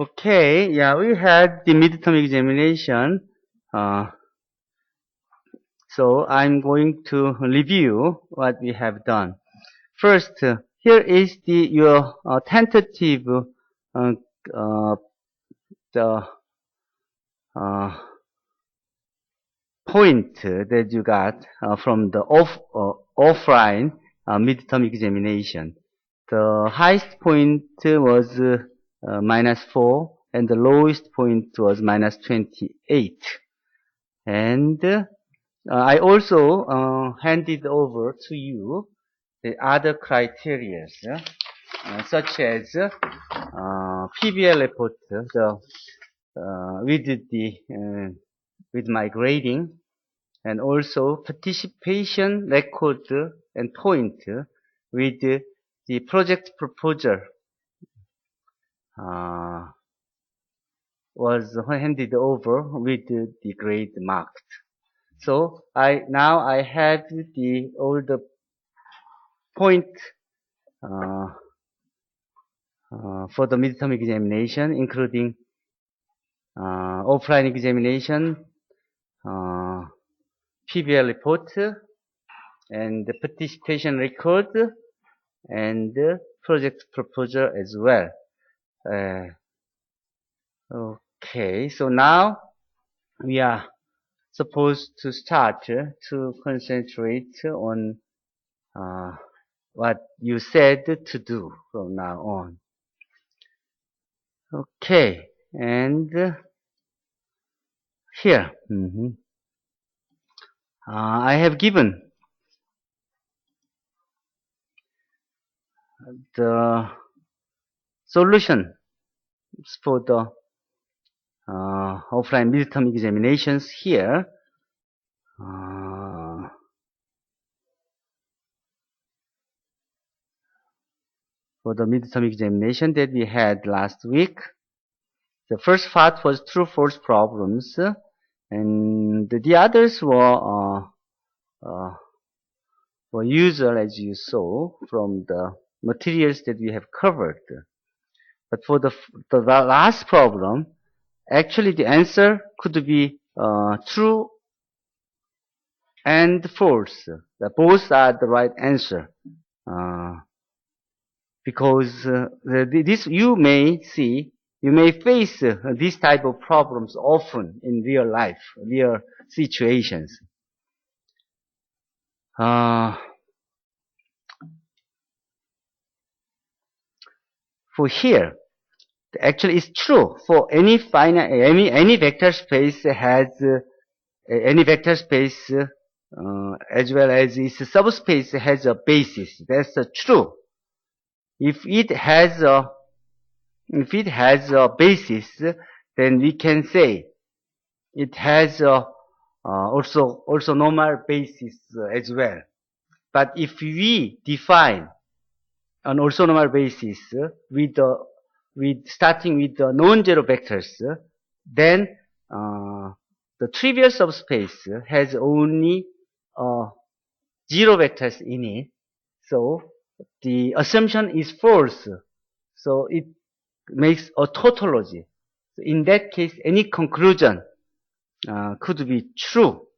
Okay, yeah, we had the midterm examination. Uh, so I'm going to review what we have done. First, here is your tentative uh, uh, the uh, point that you got from the offline midterm examination. The highest point was -4, and the lowest point was -28. And I also handed over to you the other criteria, such as PBL report, with with my grading, and also participation record and point with the project proposal uh, was handed over with the grade marked. So now I have all the point uh, for the midterm examination, including offline examination, uh, PBL report, and the participation record, and project proposal as well. Okay, so now we are supposed to start to concentrate on what you said to do from now on. Okay, and here I have given the solution for the offline midterm examinations here. For the midterm examination that we had last week, the first part was true-false problems, and the others were usual, as you saw from the materials that we have covered. But for the last problem, actually the answer could be true and false. Both are the right answer. Because this you may face this type of problems often in real life, real situations. For here, actually it's true for any finite, any vector space has any vector space as well as its subspace has a basis. That's true. If it has a basis, then we can say it has also normal basis as well. But if we define an orthonormal basis with starting with the non-zero vectors, then the trivial subspace has only zero vectors in it. So the assumption is false. So it makes a tautology. So in that case, any conclusion could be true.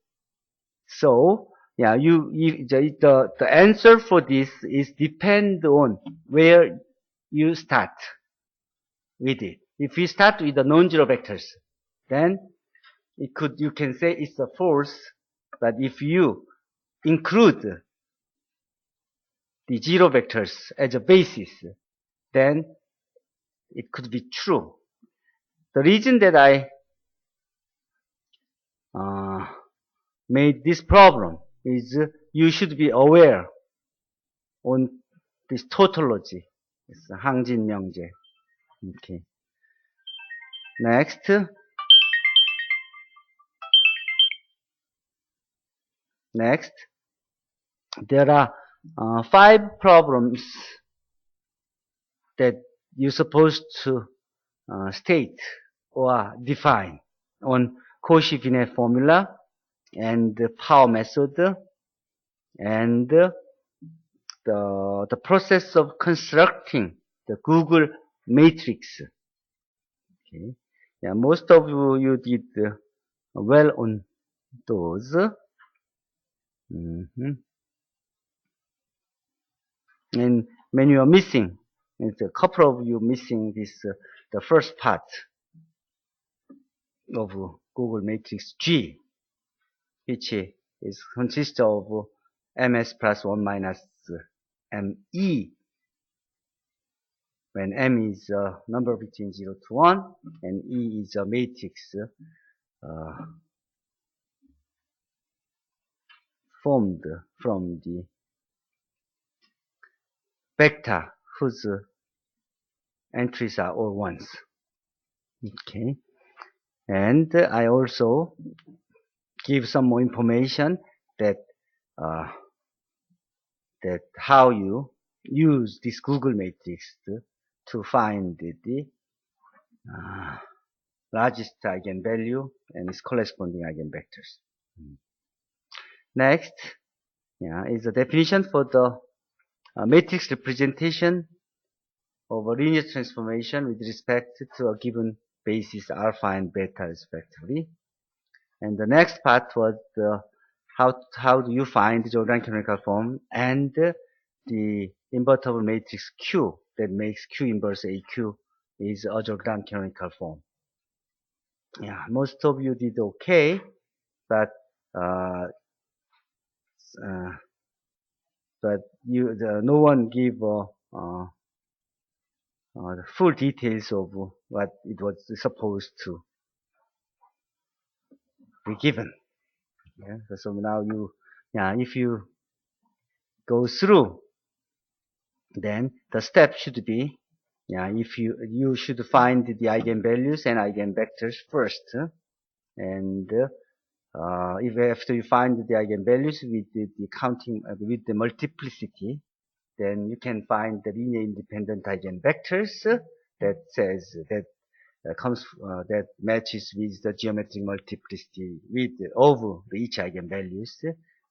So yeah, the answer for this is depend on where you start with it. If you start with the non-zero vectors, then you can say it's a false. But if you include the zero vectors as a basis, then it could be true. The reason that I made this problem is you should be aware on this tautology. It's 항진 명제. Okay. Next. There are 5 problems that you're supposed to state or define on Cauchy-Binet formula and the power method and the process of constructing the Google matrix. Okay. Yeah, most of you did well on those. Mhm. And when you are missing, it's a couple of you missing this, the first part of Google Matrix G, which is consists of ms plus 1 minus me, when m is a number between 0 to 1, and e is a matrix formed from the vector whose entries are all ones. Okay. And I also give some more information that that how you use this Google matrix to find the largest eigenvalue and its corresponding eigenvectors. Next, is the definition for the matrix representation of a linear transformation with respect to a given basis alpha and beta respectively. And the next part was how do you find the Jordan canonical form and the invertible matrix Q that makes Q inverse AQ is a Jordan canonical form. Yeah, most of you did okay, but uh, uh, no one gave the full details of what it was supposed to be given. Yeah, so now if you go through, then the step should be, if you should find the eigenvalues and eigenvectors first, and if after you find the eigenvalues with the counting with the multiplicity, then you can find the linear independent eigenvectors that says that that matches with the geometric multiplicity with over each eigenvalues.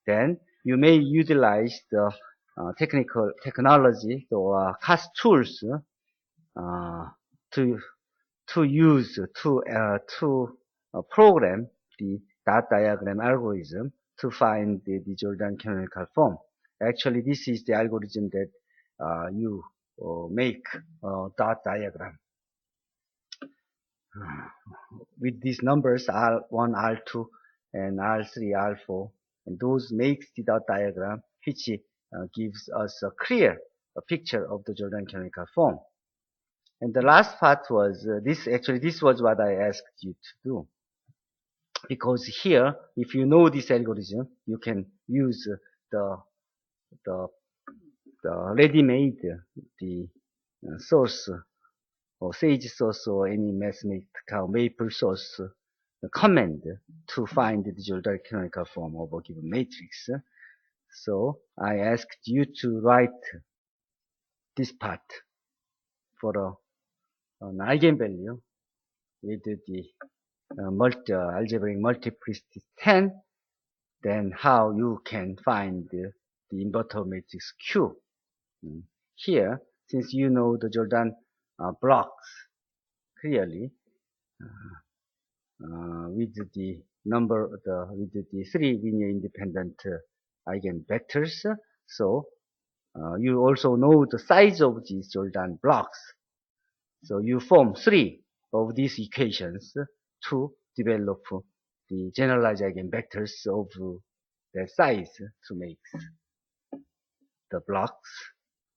Then you may utilize the technology or CAS tools to use to program the dot diagram algorithm to find the Jordan canonical form. Actually, this is the algorithm that you make dot diagram with these numbers R1, R2, and R3, R4, and those makes the dot diagram, which gives us a clear picture of the Jordan canonical form. And the last part was this was what I asked you to do. Because here, if you know this algorithm, you can use the ready-made the source or Sage source or any mathematical maple source command to find the Jordan canonical form of a given matrix. So I asked you to write this part for an eigenvalue with the algebraic multiplicity 10, then how you can find the invertible matrix Q. Here, since you know the Jordan blocks clearly with the number with the three linear independent eigenvectors, so you also know the size of these Jordan blocks. So you form three of these equations to develop the generalized eigenvectors of that size to make the blocks.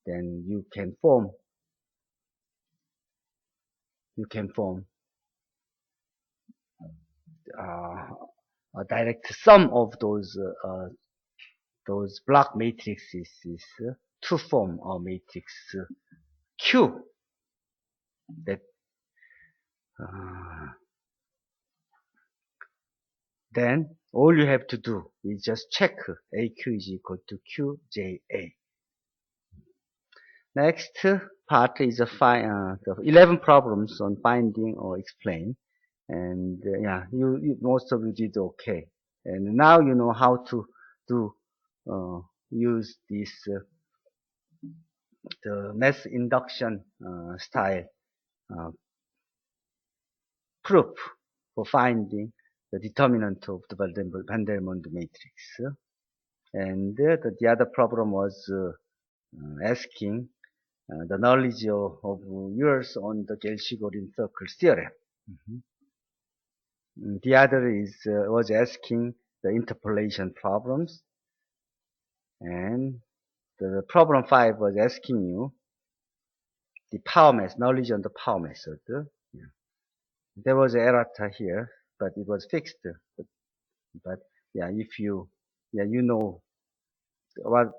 Then you can form a direct sum of those block matrices to form a matrix Q that then all you have to do is just check AQ is equal to QJA. Next part is the 11 problems on finding or explain, and you most of you did okay, and now you know how to do use this the mass induction style proof for finding the determinant of the Van der Monde matrix. And the other problem was asking the knowledge of yours on the Cauchy-Green circle theorem. The other was asking the interpolation problems, and the problem 5 was asking you the power method, knowledge on the power method. There was an errata here, but it was fixed. But yeah, if you know what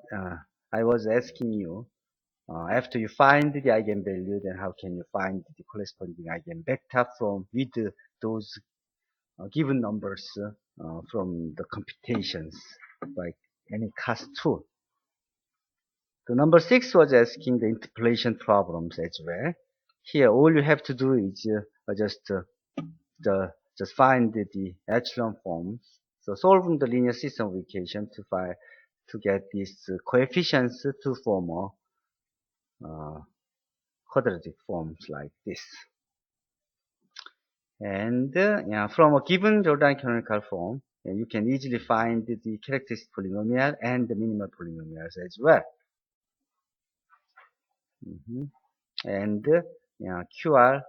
I was asking you, after you find the eigenvalue, then how can you find the corresponding eigenvector from with those given numbers from the computations by any cast tool. The number 6 was asking the interpolation problems as well. Here, all you have to do is just find the echelon forms. So solving the linear system of equation to get these coefficients to form quadratic forms like this. And from a given Jordan canonical form, you can easily find the characteristic polynomial and the minimal polynomials as well. And QR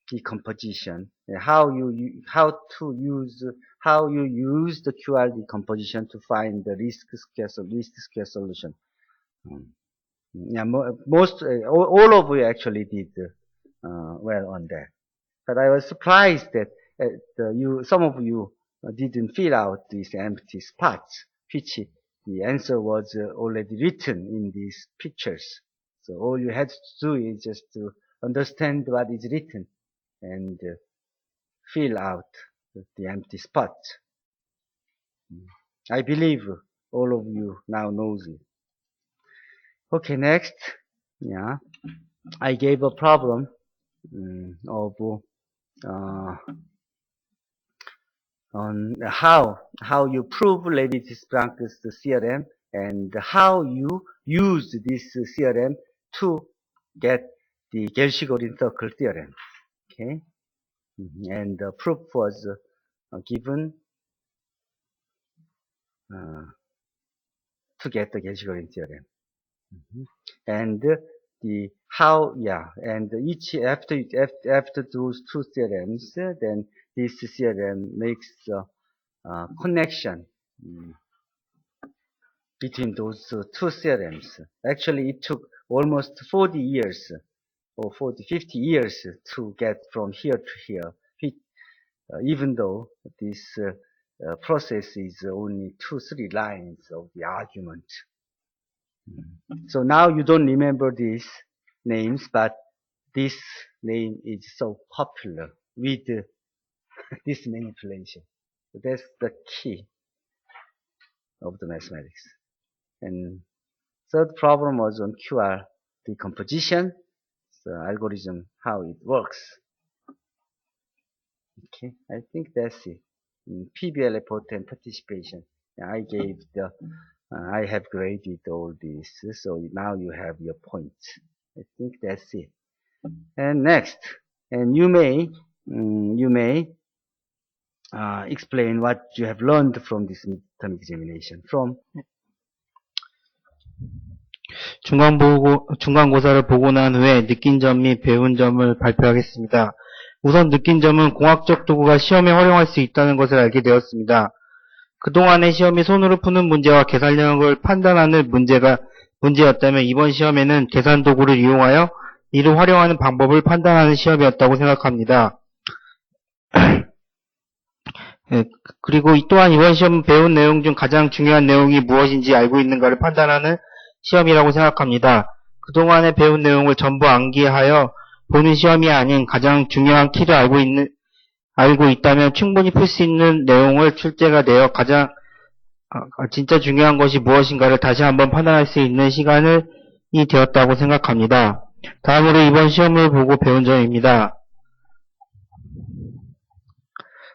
decomposition, how you use the QR decomposition to find the least square solution. All of you actually did well on that. But I was surprised that some of you didn't fill out these empty spots, which the answer was already written in these pictures. So all you had to do is just to understand what is written and fill out the empty spots. I believe all of you now knows it. Okay, next, I gave a problem of on how you prove Leibniz-Blanc's theorem and how you use this theorem to get the Cauchy-Green circle theorem. Okay, and the proof was given to get the Cauchy-Green theorem. And each after those two theorems, then this theorem makes a connection between those two theorems. Actually, it took almost 40 years or 50 years to get from here to here, even though this process is only 2-3 lines of the argument. So now you don't remember these names, but this name is so popular with this manipulation. So that's the key of the mathematics. And third problem was on QR decomposition, the algorithm, how it works. Okay, I think that's it. In PBL report and participation, I have graded all this, so now you have your points. I think that's it. And next, and you may explain what you have learned from this midterm examination. 중간고사를 보고 난 후에 느낀 점 및 배운 점을 발표하겠습니다. 우선 느낀 점은 공학적 도구가 시험에 활용할 수 있다는 것을 알게 되었습니다. 그동안의 시험이 손으로 푸는 문제와 계산력을 판단하는 문제였다면 이번 시험에는 계산 도구를 이용하여 이를 활용하는 방법을 판단하는 시험이었다고 생각합니다. 그리고 또한 이번 시험 배운 내용 중 가장 중요한 내용이 무엇인지 알고 있는가를 판단하는 시험이라고 생각합니다. 그동안에 배운 내용을 전부 암기하여 보는 시험이 아닌 가장 중요한 키를 알고 있다면 충분히 풀 수 있는 내용을 출제가 되어 진짜 중요한 것이 무엇인가를 다시 한번 판단할 수 있는 시간이 되었다고 생각합니다. 다음으로 이번 시험을 보고 배운 점입니다.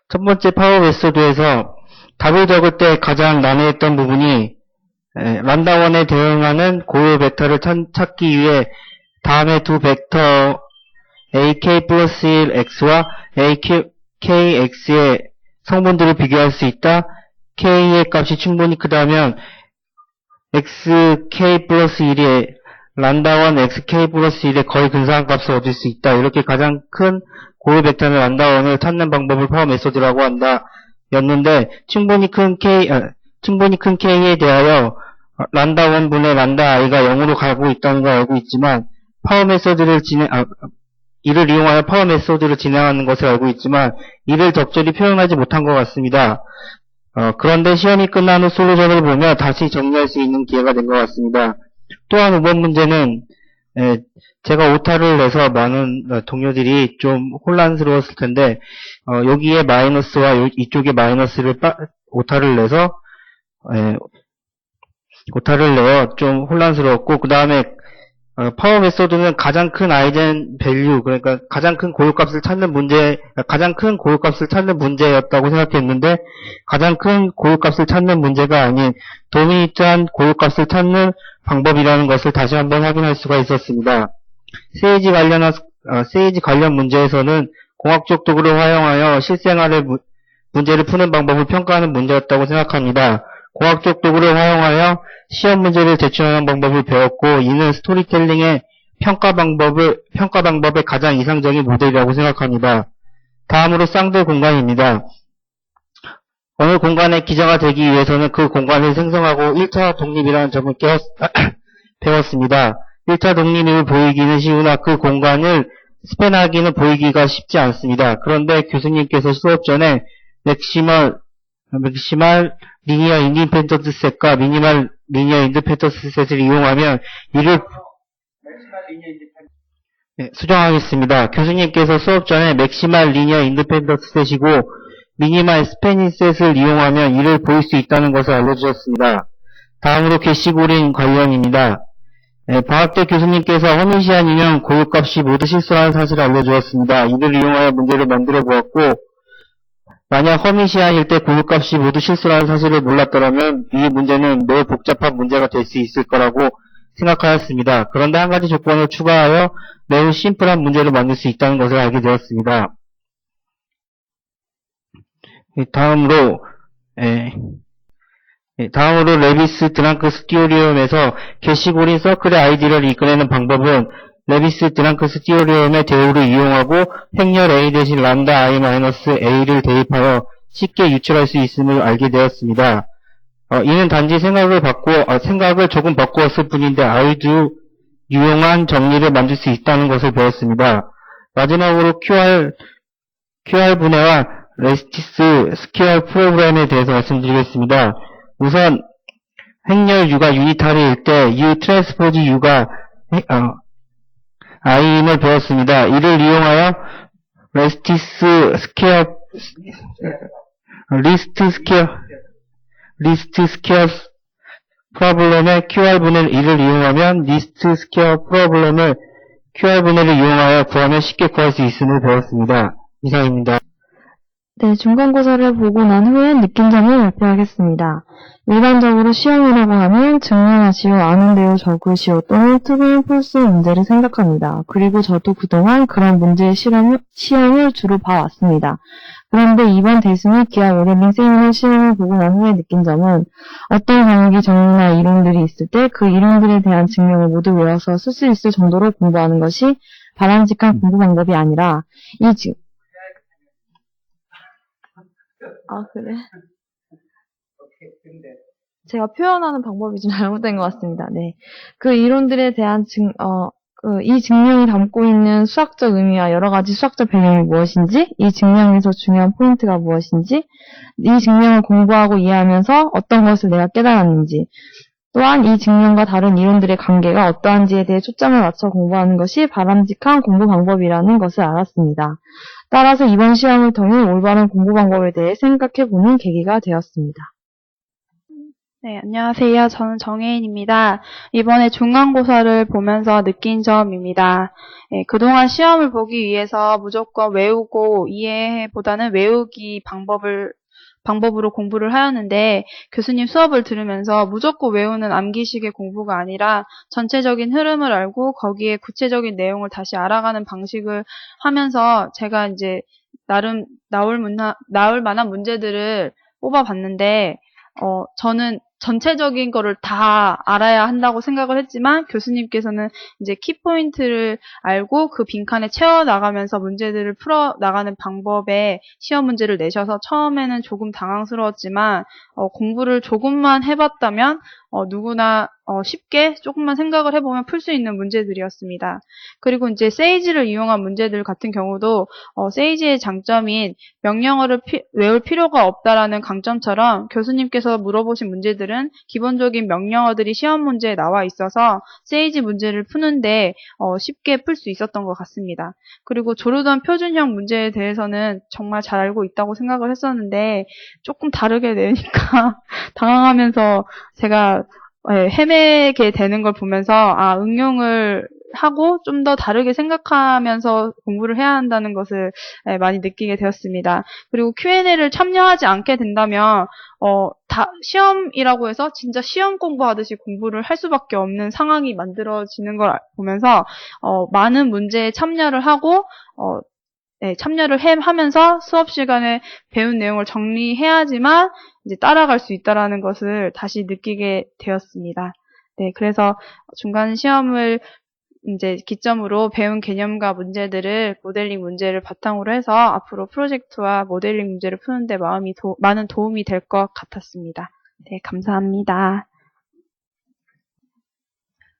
첫 번째 파워 메소드에서 답을 적을 때 가장 난해했던 부분이 람다원에 대응하는 고유 벡터를 찾기 위해 다음의 두 벡터의 AK 플러스 1X와 AKX의 성분들을 비교할 수 있다. K의 값이 충분히 크다면 XK 플러스 1이 란다1 XK 플러스 1의 거의 근사한 값을 얻을 수 있다. 이렇게 가장 큰 고유 벡터는 란다1을 찾는 방법을 파워 메소드라고 한다. 였는데, 충분히 큰 K에 대하여 란다1 분의 란다 i가 0으로 가고 있다는 걸 알고 있지만, 이를 이용하여 파워 메소드를 진행하는 것을 알고 있지만, 이를 적절히 표현하지 못한 것 같습니다. 그런데 시험이 끝난 후 솔루션을 보며 다시 정리할 수 있는 기회가 된 것 같습니다. 또한 5번 문제는 제가 오타를 내서 많은 동료들이 좀 혼란스러웠을 텐데 여기에 마이너스와 이쪽에 마이너스를 오타를 내서 좀 혼란스러웠고 그 다음에 파워 메소드는 가장 큰 아이젠 밸류, 그러니까 가장 큰 고유값을 찾는 문제였다고 생각했는데, 가장 큰 고유값을 찾는 문제가 아닌 도미니트한 고유값을 찾는 방법이라는 것을 다시 한번 확인할 수가 있었습니다. 세이지 관련 문제에서는 공학적 도구를 활용하여 실생활의 문제를 푸는 방법을 평가하는 문제였다고 생각합니다. 공학적 도구를 활용하여 시험 문제를 제출하는 방법을 배웠고, 이는 스토리텔링의 평가 방법의 가장 이상적인 모델이라고 생각합니다. 다음으로 쌍들 공간입니다. 어느 공간의 기저가 되기 위해서는 그 공간을 생성하고 1차 독립이라는 점을 배웠습니다. 1차 독립을 보이기는 쉬우나 그 공간을 스팬하기는 보이기가 쉽지 않습니다. 그런데 교수님께서 수업 전에 맥시멀 리니어 인디펜던트 셋과 미니멀 리니어 인디펜던트 셋을 이용하면 이를 수정하겠습니다. 교수님께서 수업 전에 맥시멀 리니어 인디펜던트 셋이고 미니멀 스패닝 셋을 이용하면 이를 보일 수 있다는 것을 알려주셨습니다. 다음으로 게시고린 관련입니다. 방학 때 교수님께서 허미시안 인형 고유값이 모두 실수라는 사실을 알려주었습니다. 이를 이용하여 문제를 만들어 보았고, 만약 허미시안일 때 고유값이 모두 실수라는 사실을 몰랐더라면 이 문제는 매우 복잡한 문제가 될 수 있을 거라고 생각하였습니다. 그런데 한 가지 조건을 추가하여 매우 심플한 문제를 만들 수 있다는 것을 알게 되었습니다. 다음으로 레비스 드랑크 스티오리움에서 게시고린 서클의 아이디를 이끌어내는 방법은 레비스 드랑크 스티오리움의 대우를 이용하고 행렬 A 대신 람다 I-A를 대입하여 쉽게 유출할 수 있음을 알게 되었습니다. 이는 단지 생각을 조금 바꾸었을 뿐인데 아주 유용한 정리를 만들 수 있다는 것을 배웠습니다. 마지막으로 QR 분해와 레스티스 스퀘어 프로그램에 대해서 말씀드리겠습니다. 우선 행렬 U가 유니타리일 때 U 트랜스포즈 U가 I임을 배웠습니다. 이를 이용하여 리스트 스퀘어 프로블럼의 QR분해를 이를 이용하면 리스트 스퀘어 프로블럼을 QR분해를 이용하여 구하면 쉽게 구할 수 있음을 배웠습니다. 이상입니다. 네, 중간고사를 보고 난 후에 느낀 점을 발표하겠습니다. 일반적으로 시험이라고 하면 증명하시오, 아는데요, 적으시오 또는 트루 폴스 문제를 생각합니다. 그리고 저도 그동안 그런 문제의 시험을 주로 봐왔습니다. 그런데 이번 대수 및 기하 모델링 세미나 시험을 보고 난 후에 느낀 점은 어떤 과목이 정리나 이론들이 있을 때 그 이론들에 대한 증명을 모두 외워서 쓸 수 있을 정도로 공부하는 것이 바람직한 공부 방법이 아니라 그래? 제가 표현하는 방법이 좀 잘못된 것 같습니다. 네. 그 이론들에 대한 이 증명이 담고 있는 수학적 의미와 여러 가지 수학적 배경이 무엇인지, 이 증명에서 중요한 포인트가 무엇인지, 이 증명을 공부하고 이해하면서 어떤 것을 내가 깨달았는지, 또한 이 증명과 다른 이론들의 관계가 어떠한지에 대해 초점을 맞춰 공부하는 것이 바람직한 공부 방법이라는 것을 알았습니다. 따라서 이번 시험을 통해 올바른 공부 방법에 대해 생각해보는 계기가 되었습니다. 네, 안녕하세요. 저는 정혜인입니다. 이번에 중간고사를 보면서 느낀 점입니다. 네, 그동안 시험을 보기 위해서 무조건 외우고 이해보다는 외우기 방법을 방법으로 공부를 하였는데 교수님 수업을 들으면서 무조건 외우는 암기식의 공부가 아니라 전체적인 흐름을 알고 거기에 구체적인 내용을 다시 알아가는 방식을 하면서 제가 이제 나름 나올 만한 문제들을 뽑아봤는데 저는 전체적인 거를 다 알아야 한다고 생각을 했지만 교수님께서는 이제 키포인트를 알고 그 빈칸에 채워 나가면서 문제들을 풀어 나가는 방법에 시험 문제를 내셔서 처음에는 조금 당황스러웠지만 공부를 조금만 해봤다면 누구나 쉽게 조금만 생각을 해보면 풀 수 있는 문제들이었습니다. 그리고 이제 세이지를 이용한 문제들 같은 경우도 세이지의 장점인 명령어를 외울 필요가 없다라는 강점처럼 교수님께서 물어보신 문제들은 기본적인 명령어들이 시험 문제에 나와 있어서 세이지 문제를 푸는데 쉽게 풀 수 있었던 것 같습니다. 그리고 조르던 표준형 문제에 대해서는 정말 잘 알고 있다고 생각을 했었는데 조금 다르게 내니까 당황하면서 제가 헤매게 되는 걸 보면서 응용을 하고 좀 더 다르게 생각하면서 공부를 해야 한다는 것을 많이 느끼게 되었습니다. 그리고 Q&A를 참여하지 않게 된다면 시험이라고 해서 진짜 시험 공부하듯이 공부를 할 수밖에 없는 상황이 만들어지는 걸 보면서 많은 문제에 참여를 하고 참여를 하면서 수업 시간에 배운 내용을 정리해야지만 이제 따라갈 수 있다라는 것을 다시 느끼게 되었습니다. 네, 그래서 중간 시험을 이제 기점으로 배운 개념과 문제들을 모델링 문제를 바탕으로 해서 앞으로 프로젝트와 모델링 문제를 푸는데 많은 도움이 될 것 같았습니다. 네, 감사합니다.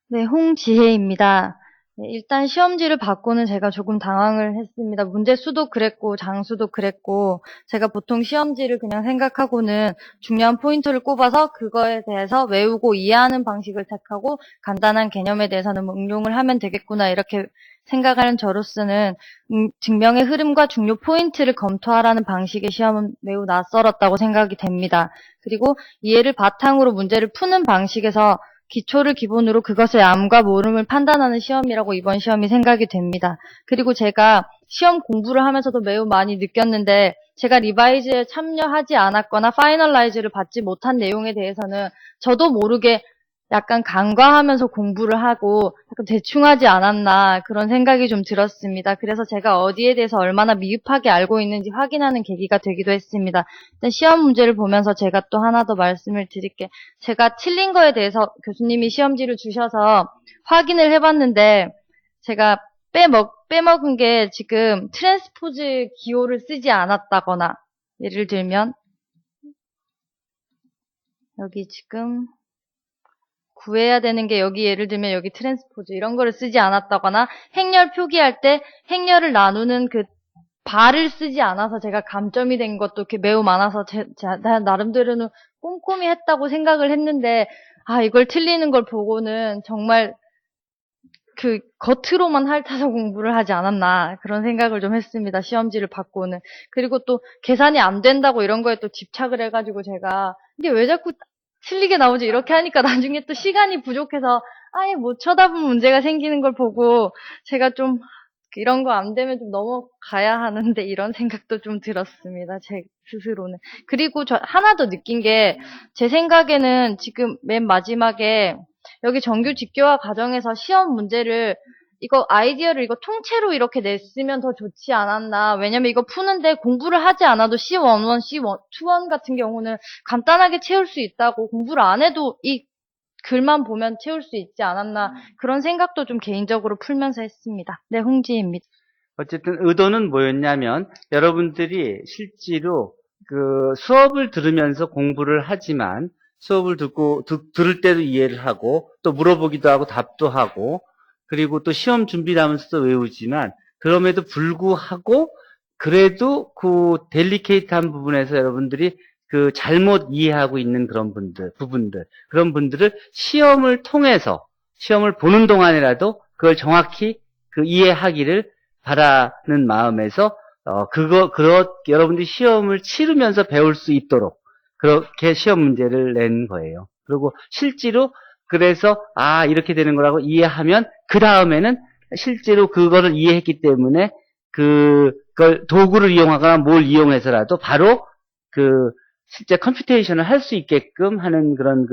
네, 홍지혜입니다. 네, 일단 시험지를 받고는 제가 조금 당황을 했습니다. 문제 수도 그랬고 장수도 그랬고 제가 보통 시험지를 그냥 생각하고는 중요한 포인트를 꼽아서 그거에 대해서 외우고 이해하는 방식을 택하고 간단한 개념에 대해서는 응용을 하면 되겠구나 이렇게 생각하는 저로서는 증명의 흐름과 중요 포인트를 검토하라는 방식의 시험은 매우 낯설었다고 생각이 됩니다. 그리고 이해를 바탕으로 문제를 푸는 방식에서 기초를 기본으로 그것의 암과 모름을 판단하는 시험이라고 이번 시험이 생각이 됩니다. 그리고 제가 시험 공부를 하면서도 매우 많이 느꼈는데 제가 리바이즈에 참여하지 않았거나 파이널라이즈를 받지 못한 내용에 대해서는 저도 모르게 약간 간과하면서 공부를 하고 약간 대충 하지 않았나 그런 생각이 좀 들었습니다. 그래서 제가 어디에 대해서 얼마나 미흡하게 알고 있는지 확인하는 계기가 되기도 했습니다. 일단 시험 문제를 보면서 제가 또 하나 더 말씀을 드릴게요. 제가 틀린 거에 대해서 교수님이 시험지를 주셔서 확인을 해봤는데 제가 빼먹은 게 지금 트랜스포즈 기호를 쓰지 않았다거나 예를 들면 여기 지금 구해야 되는 게 여기 예를 들면 여기 트랜스포즈 이런 거를 쓰지 않았다거나 행렬 표기할 때 행렬을 나누는 그 발을 쓰지 않아서 제가 감점이 된 것도 이렇게 매우 많아서 나름대로는 꼼꼼히 했다고 생각을 했는데 이걸 틀리는 걸 보고는 정말 그 겉으로만 핥아서 공부를 하지 않았나 그런 생각을 좀 했습니다. 시험지를 받고는. 그리고 또 계산이 안 된다고 이런 거에 또 집착을 해가지고 제가 이게 왜 자꾸 틀리게 나오지 이렇게 하니까 나중에 또 시간이 부족해서 아예 못 쳐다본 문제가 생기는 걸 보고 제가 좀 이런 거 안 되면 좀 넘어가야 하는데 이런 생각도 좀 들었습니다. 제 스스로는. 그리고 저 하나 더 느낀 게 제 생각에는 지금 맨 마지막에 여기 정규 직교화 과정에서 시험 문제를 아이디어를 통째로 이렇게 냈으면 더 좋지 않았나. 왜냐면 이거 푸는데 공부를 하지 않아도 C11, C21 같은 경우는 간단하게 채울 수 있다고 공부를 안 해도 이 글만 보면 채울 수 있지 않았나. 그런 생각도 좀 개인적으로 풀면서 했습니다. 네, 홍지혜입니다. 어쨌든 의도는 뭐였냐면 여러분들이 실제로 그 수업을 들으면서 공부를 하지만 수업을 들을 때도 이해를 하고 또 물어보기도 하고 답도 하고 그리고 또 시험 준비를 하면서도 외우지만 그럼에도 불구하고 그래도 그 델리케이트한 부분에서 여러분들이 그 잘못 이해하고 있는 그런 그런 분들을 시험을 통해서 시험을 보는 동안이라도 그걸 정확히 그 이해하기를 바라는 마음에서 여러분들이 시험을 치르면서 배울 수 있도록 그렇게 시험 문제를 낸 거예요. 그리고 실제로 그래서 이렇게 되는 거라고 이해하면 그 다음에는 실제로 그거를 이해했기 때문에 그걸 도구를 이용하거나 뭘 이용해서라도 바로 그 실제 컴퓨테이션을 할 수 있게끔 하는 그런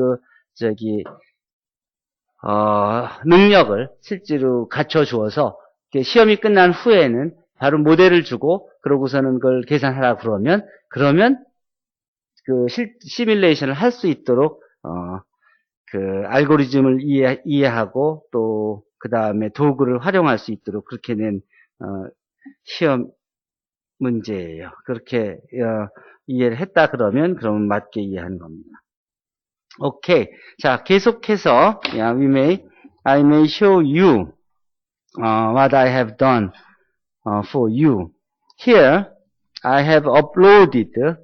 능력을 실제로 갖춰 주어서 시험이 끝난 후에는 바로 모델을 주고 그러고서는 그걸 계산하라 그러면 그 시뮬레이션을 할 수 있도록 그 알고리즘을 이해하고 또 그 다음에 도구를 활용할 수 있도록 그렇게 낸 시험 문제예요. 그렇게 이해를 했다 그러면 맞게 이해하는 겁니다. 오케이. 자, 계속해서 I may show you what I have done for you. Here I have uploaded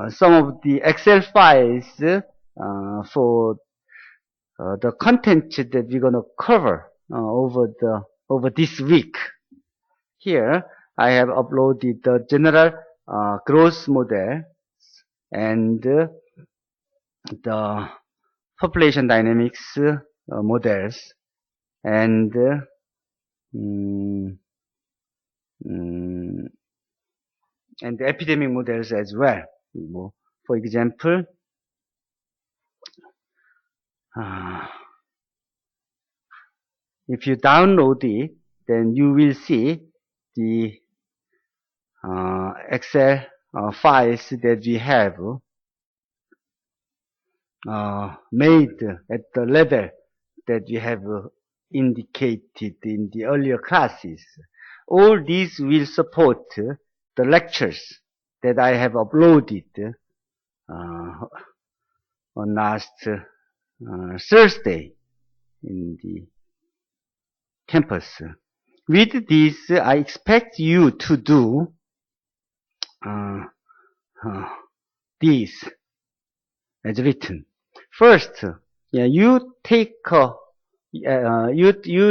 some of the Excel files for the content that we're going to cover over this week. Here, I have uploaded the general growth model and the population dynamics models and the epidemic models as well. For example, if you download it, then you will see the Excel files that we have made at the level that we have indicated in the earlier classes. All these will support the lectures that I have uploaded on last Thursday in the campus. With this, I expect you to do this as written. First, you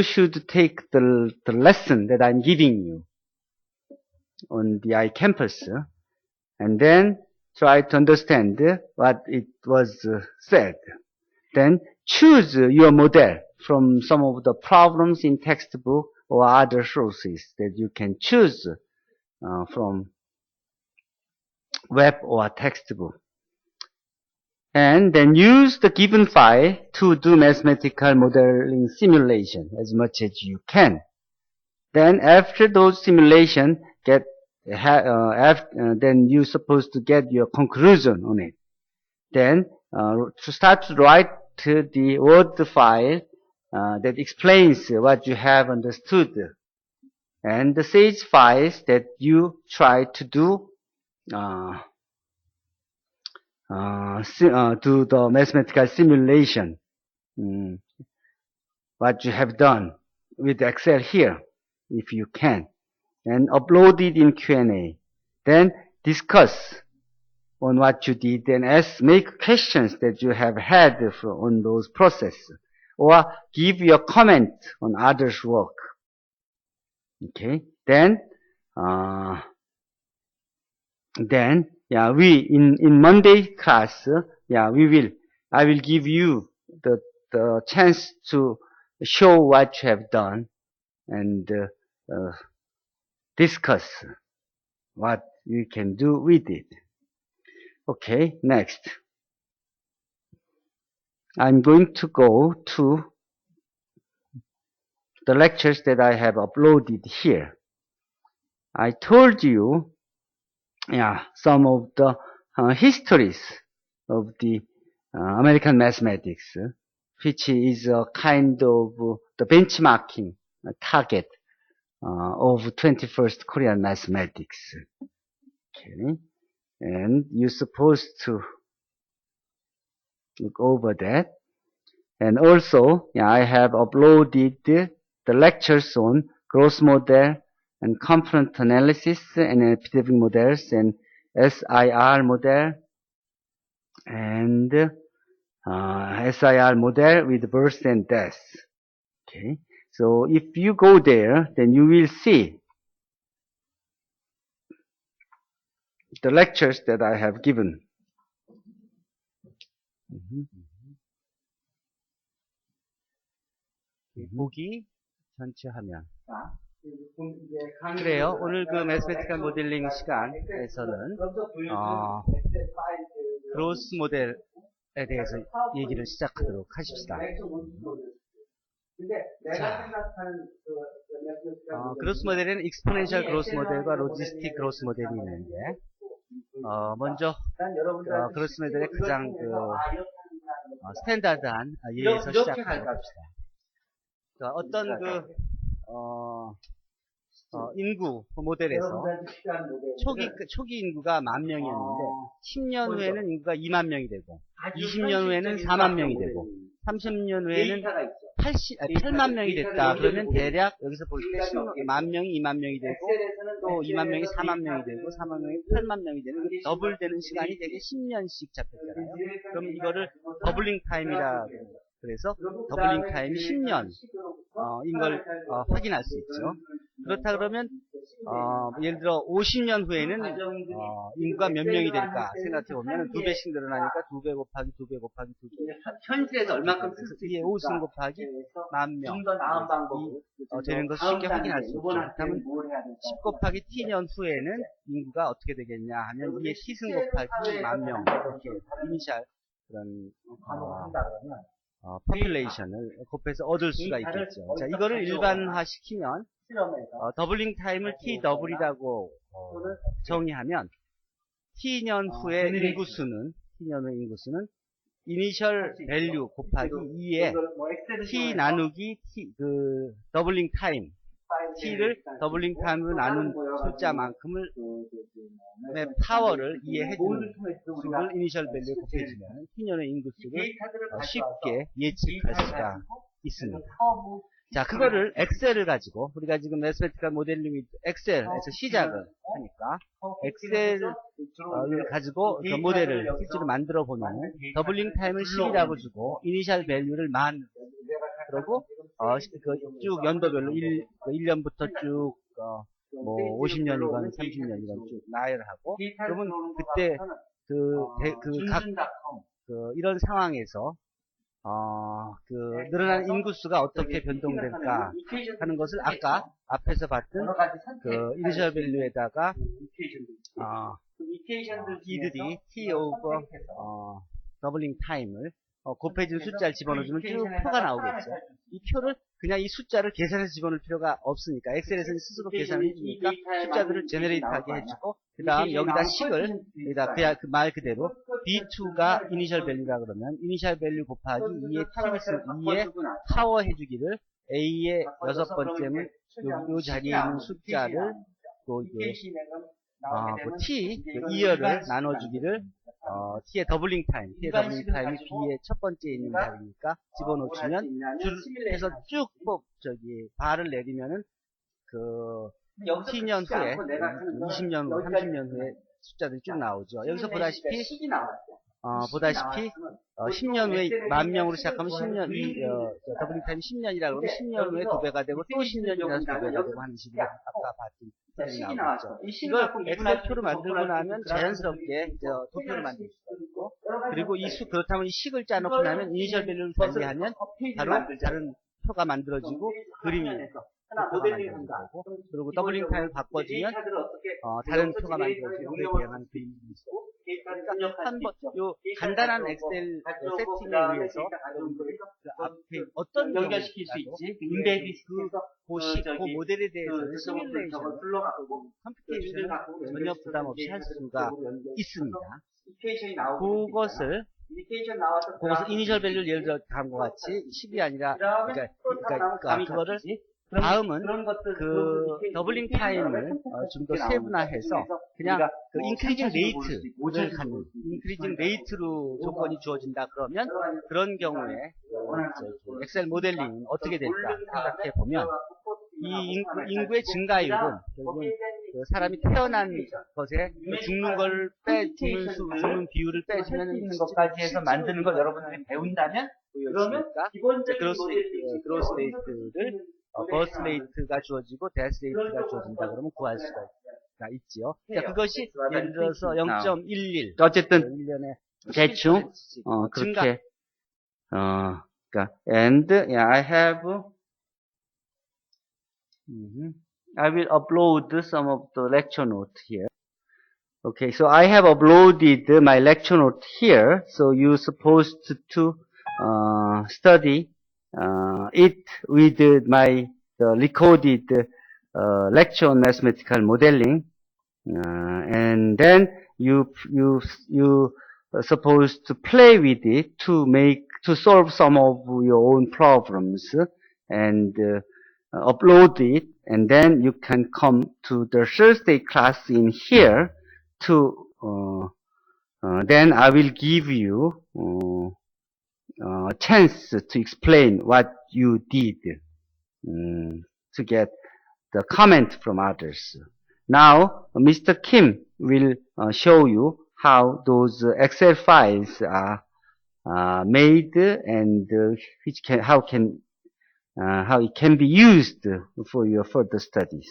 should take the lesson that I'm giving you on the iCampus, and then try to understand what it was said. Then choose your model from some of the problems in textbook or other sources that you can choose from web or textbook. And then use the given file to do mathematical modeling simulation as much as you can. Then after those simulation then you're supposed to get your conclusion on it. Then to start to write the Word file that explains what you have understood, and the Sage files that you try to do the mathematical simulation, what you have done with Excel here, if you can, and upload it in Q&A. Then discuss on what you did and make questions that you have had on those processes, or give your comment on others' work. Okay. Then in Monday class, I will give you the chance to show what you have done and discuss what you can do with it. Okay, next. I'm going to go to the lectures that I have uploaded here. I told you some of the histories of the American mathematics, which is a kind of the benchmarking target of 21st Korean mathematics. Okay, and you're supposed to look over that. And also, I have uploaded the lectures on growth model and component analysis and epidemic models and SIR model and SIR model with birth and death. Okay, so if you go there, then you will see the lectures that I have given. 보기 전체 화면. 그래요. 오늘 그 매스매티컬 모델링 시간에서는 그로스 모델에 대해서 얘기를 시작하도록 하십시다. 자, 그로스 모델에는 익스포넨셜 그로스 모델과 로지스틱 그로스 모델이 있는데, 먼저 그로스 모델의 가장 스탠다드한 예에서 시작하도록 합시다. 어떤 인구 모델에서 초기 인구가 10,000명이었는데 10년 후에는 인구가 2만 명이 되고 20년 후에는 4만 명이 되고 30년 후에는 8만 명이 됐다. 그러면 대략 여기서 볼 때 10만 명이 2만 명이 되고 또 2만 명이 4만 명이 되고 4만 명이 8만 명이 되는 더블 되는 시간이 되게 10년씩 잡혔잖아요. 그럼 이거를 더블링 타임이라 그래서 더블링 타임이 10년 인 걸 확인할 수 있죠. 그렇다 그러면 예를 들어 50년 후에는 인구가 몇 명이 될까 생각해 보면 2배씩 늘어나니까 2배 곱하기 2배 곱하기 2배. 현실에서 얼마큼 쓸 수 있을까? 5승 곱하기 10,000명. 좀 더 나은 방법이 되는 것을 쉽게 확인할 수 있죠. 그렇다면 10 곱하기 t년 후에는 인구가 어떻게 되겠냐 하면 2의 t승 곱하기 10,000명 이렇게 이니셜 그런 포퓰레이션을 곱해서 얻을 수가 있겠죠. 자, 이거를 일반화시키면 더블링 타임을 TW이라고 정의하면 T년 후의 인구수는 이니셜 밸류 곱하기 2의 T 나누기 더블링 타임 T를 더블링 타임으로 나눈 숫자만큼을 파워를 이해해주는 수를 이니셜 밸류에 곱해주면 T년의 인구수를 쉽게 예측할 수가 있습니다. 자, 그거를 엑셀을 가지고 우리가 지금 매스매티컬 모델링 엑셀에서 시작을 하니까 엑셀을 가지고 그 모델을 실제로 만들어 보면 더블링 타임을 10이라고 주고 이니셜 밸류를 10,000 그러고 쭉 연도별로 1년부터 쭉 50년이건 30년이건 쭉 나열을 하고 그러면 그때 이런 상황에서 늘어나는 인구수가 어떻게 변동될까 하는 것을 아까 앞에서 봤던 이니셜 밸류에다가 이들이 T 오버 더블링 타임을 곱해진 숫자를 집어넣어주면 쭉 표가 나오겠죠. 이 표를 그냥 이 숫자를 계산해서 집어넣을 필요가 없으니까 엑셀에서는 스스로 계산을 해주니까 숫자들을 제너레이트하게 해주고 그 다음 여기다 식을 여기다 그 말 그대로 B2가 이니셜 밸류라 그러면 이니셜 밸류 곱하기 2의 T 2의 파워 해주기를 A의 6번째는 요 자리에 있는 숫자를 또 T 2열을 나눠주기를 T의 더블링 타임이 B의 첫 번째에 있는 자리니까 집어넣으면 줄에서 쭉 발을 내리면은 T년 후에 20년 후, 30년 후에 숫자들이 쭉 나오죠. 여기서 보다시피 10년 후에 10,000명으로 시작하면 10년, 더블링 타임이 10년이라 그러면 10년 후에 2배가 되고 또 10년이라서 2배가 되고 하는 식으로 아까 봤던 식이 나오겠죠. 이걸 엑셀표로 만들고 나면 자연스럽게 도표를 만들 수가 있고 그리고 그렇다면 이 식을 짜놓고 나면 이니셜 밸류를 달리하면 바로 다른 표가 만들어지고 그림이 만들어지고 그리고 더블링 타임을 바꿔주면 다른 표가 만들어지고 그렇게 하는 그림이 있고 그러니까 한번 요 간단한 엑셀 세팅에 의해서 앞에 어떤 연결시킬 수 있지 그 모델에 대해서는 시뮬레이션을 컴퓨테이션을 전혀 부담 없이 할 수가 있습니다. 그것을 이니셜 밸류를 예를 들어 다음과 같이 10이 아니라 그러니까 그거를 다음은 더블링 타임을 좀 더 세분화해서 그냥 인크리징 레이트를 갖는 인크리징 레이트로 조건이 주어진다 그러면 그런 경우에 엑셀 모델링은 어떻게 될까 생각해 보면 이 인구의 증가율은 결국은 사람이 태어난 것에 죽는 걸 죽는 비율을 빼주면 있는 것까지 해서 만드는 걸 여러분들이 배운다면 그러면 그로스 레이트를 버스 레이트가 주어지고 데스 레이트가 주어진다 그러면 구할 수가 있지요. 자, 그것이 예를 들어서 0.11 어쨌든 1년에 대충 그렇게 그러니까 and I have I will upload some of the lecture note here. Okay, so I have uploaded my lecture note here. So you're supposed to study it with the recorded lecture on mathematical modeling, and then you are supposed to play with it to solve some of your own problems and upload it, and then you can come to the Thursday class in here to then I will give you a chance to explain what you did to get the comment from others. Now Mr. Kim will show you how those Excel files are made and how it can be used for your further studies.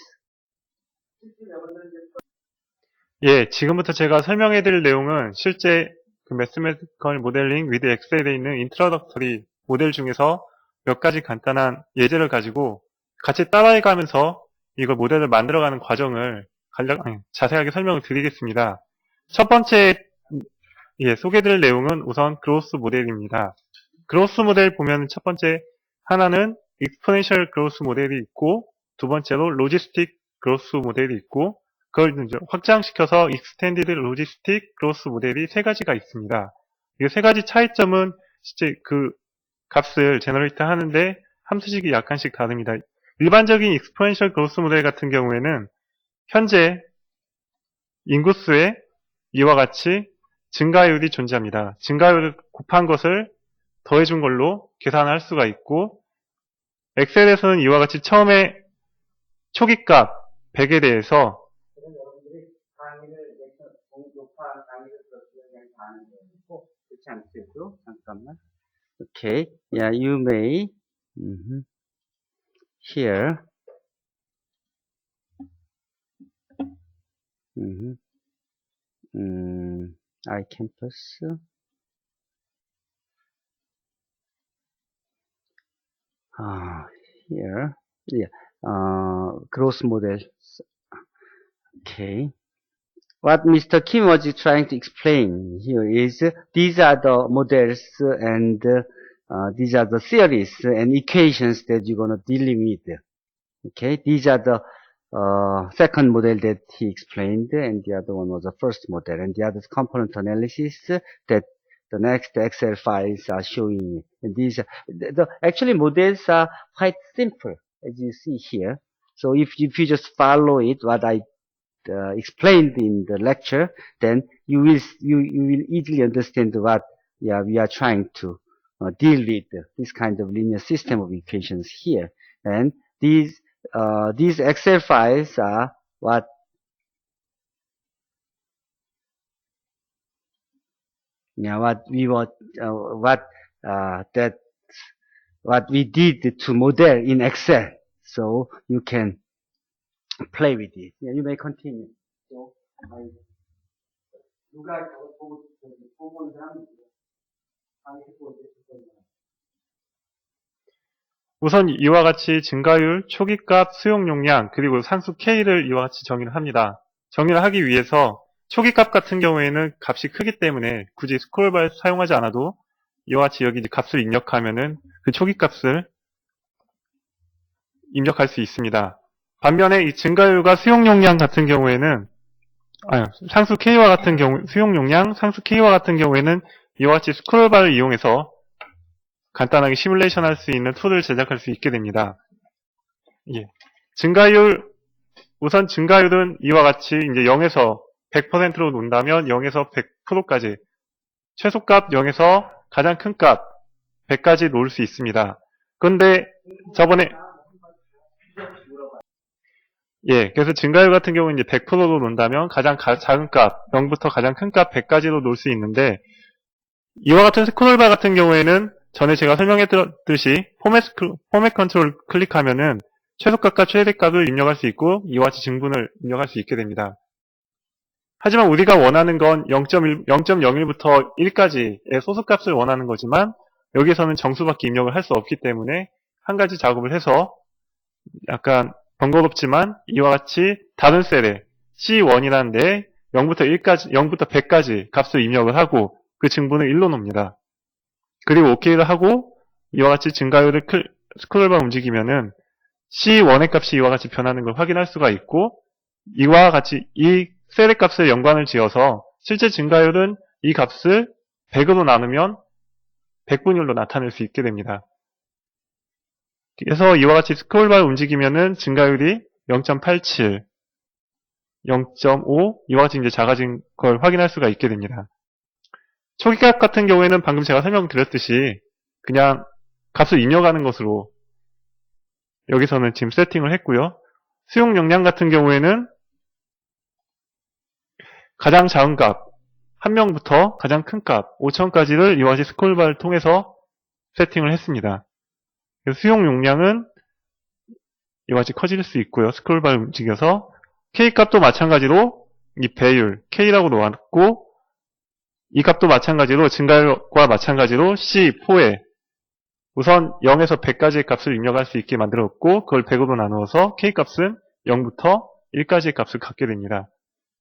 예, 지금부터 제가 설명해 드릴 내용은 실제 그 매스메티컬 모델링 위드 엑셀에 있는 인트로덕터리 모델 중에서 몇 가지 간단한 예제를 가지고 같이 따라해 가면서 이걸 모델을 만들어가는 과정을 자세하게 설명을 드리겠습니다. 첫 번째 소개해 드릴 내용은 우선 그로스 모델입니다. 그로스 모델 보면 첫 번째 하나는 익스포넨셜 그로스 모델이 있고, 두 번째로 로지스틱 그로스 모델이 있고, 그걸 이제 확장시켜서 익스텐디드 로지스틱 그로스 모델이 세 가지가 있습니다. 이 세 가지 차이점은 실제 그 값을 제너레이트 하는데 함수식이 약간씩 다릅니다. 일반적인 익스포넨셜 그로스 모델 같은 경우에는 현재 인구수에 이와 같이 증가율이 존재합니다. 증가율을 곱한 것을 더해준 걸로 계산할 수가 있고, 엑셀에서는 이와 같이 처음에 초기값 100에 대해서 Okay, yeah, you may here iCampus here, yeah, gross models. Okay. What Mr. Kim was trying to explain here is these are the models and these are the theories and equations that you're going to deal with. Okay, these are the second model that he explained, and the other one was the first model, and the other is component analysis that the next Excel files are showing. And these actually models are quite simple, as you see here. So if you just follow it, what I explained in the lecture, then you will easily understand what we are trying to deal with this kind of linear system of equations here. And these Excel files are what we did to model in Excel. So you can play with it. Yeah, you may continue. So, 우선 이와 같이 증가율, 초기값, 수용 용량, 그리고 산수 K를 이와 같이 정의를 합니다. 정의를 하기 위해서 초기값 같은 경우에는 값이 크기 때문에 굳이 스크롤바를 사용하지 않아도 이와 같이 여기 값을 입력하면은 그 초기값을 입력할 수 있습니다. 반면에 이 증가율과 수용 용량 같은 경우에는 상수 K와 같은 경우 수용 용량, 상수 K와 같은 경우에는 이와 같이 스크롤바를 이용해서 간단하게 시뮬레이션 할 수 있는 툴을 제작할 수 있게 됩니다. 예. 증가율, 우선 증가율은 이와 같이 이제 0에서 100%로 놓는다면 0에서 100%까지, 최소값 0에서 가장 큰 값 100까지 놓을 수 있습니다. 그런데 저번에 그래서 증가율 같은 경우는 이제 100%로 놓는다면 가장 작은 값 0부터 가장 큰 값 100까지도 놓을 수 있는데, 이와 같은 스크롤바 같은 경우에는 전에 제가 설명했듯이 포맷 컨트롤 클릭하면은 최소값과 최대값을 입력할 수 있고 이와 같이 증분을 입력할 수 있게 됩니다. 하지만 우리가 원하는 건 0.01부터 1까지의 소수값을 원하는 거지만 여기에서는 정수밖에 입력을 할 수 없기 때문에 한 가지 작업을 해서 약간 번거롭지만 이와 같이 다른 셀에 C1이라는 데에 0부터 100까지 값을 입력을 하고 그 증분을 1로 놓습니다. 그리고 OK를 하고 이와 같이 증가율을 스크롤바 움직이면은 C1의 값이 이와 같이 변하는 걸 확인할 수가 있고, 이와 같이 이 셀의 값을 연관을 지어서 실제 증가율은 이 값을 100으로 나누면 100분율로 나타낼 수 있게 됩니다. 그래서 이와 같이 스크롤바를 움직이면은 증가율이 0.87, 0.5 이와 같이 이제 작아진 걸 확인할 수가 있게 됩니다. 초기값 같은 경우에는 방금 제가 설명드렸듯이 그냥 값을 입력하는 것으로 여기서는 지금 세팅을 했고요. 수용 용량 같은 경우에는 가장 작은 값 1명부터 가장 큰 값 5000까지를 이와 같이 스크롤바를 통해서 세팅을 했습니다. 수용 용량은 이와 같이 커질 수 있고요. 스크롤바를 움직여서 K값도 마찬가지로 이 배율 K라고 놓았고, 이 값도 마찬가지로 증가율과 마찬가지로 C4에 우선 0에서 100까지의 값을 입력할 수 있게 만들었고, 그걸 100으로 나누어서 K값은 0부터 1까지의 값을 갖게 됩니다.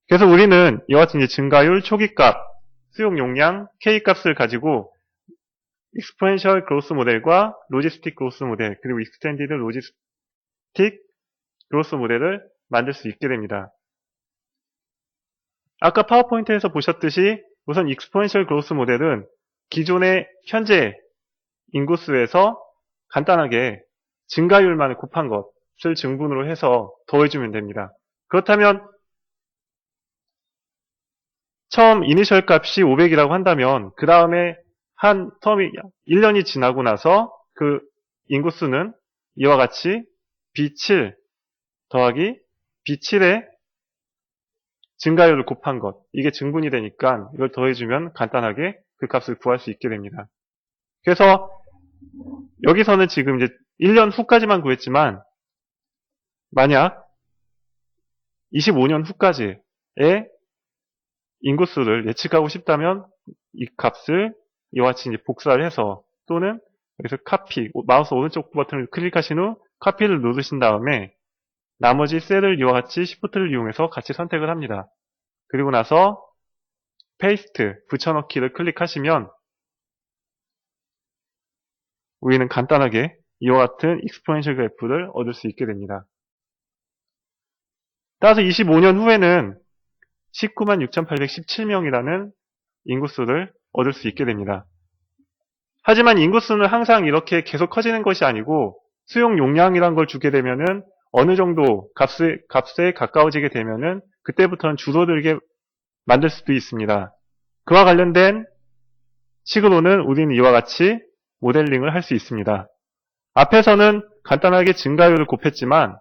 그래서 우리는 이와 같이 이제 증가율, 초기값, 수용 용량, K값을 가지고 익스포넨셜 그로스 모델과 로지스틱 그로스 모델, 그리고 익스텐디드 로지스틱 그로스 모델을 만들 수 있게 됩니다. 아까 파워포인트에서 보셨듯이 우선 익스포넨셜 그로스 모델은 기존의 현재 인구수에서 간단하게 증가율만을 곱한 것을 증분으로 해서 더해주면 됩니다. 그렇다면 처음 이니셜 값이 500이라고 한다면 그 다음에 한 텀이 1년이 지나고 나서 그 인구수는 이와 같이 B7 더하기 B7의 증가율을 곱한 것, 이게 증분이 되니까 이걸 더해주면 간단하게 그 값을 구할 수 있게 됩니다. 그래서 여기서는 지금 이제 1년 후까지만 구했지만 만약 25년 후까지의 인구수를 예측하고 싶다면 이 값을 이와 같이 이제 복사를 해서, 또는 여기서 카피, 마우스 오른쪽 버튼을 클릭하신 후 카피를 누르신 다음에 나머지 셀을 이와 같이 시프트를 이용해서 같이 선택을 합니다. 그리고 나서 페이스트, 붙여넣기를 클릭하시면 우리는 간단하게 이와 같은 익스포넨셜 그래프를 얻을 수 있게 됩니다. 따라서 25년 후에는 196,817명이라는 인구수를 얻을 수 있게 됩니다. 하지만 인구수는 항상 이렇게 계속 커지는 것이 아니고 수용 용량이란 걸 주게 되면은 어느 정도 값에 가까워지게 되면은 그때부터는 줄어들게 만들 수도 있습니다. 그와 관련된 식으로는 우리는 이와 같이 모델링을 할 수 있습니다. 앞에서는 간단하게 증가율을 곱했지만,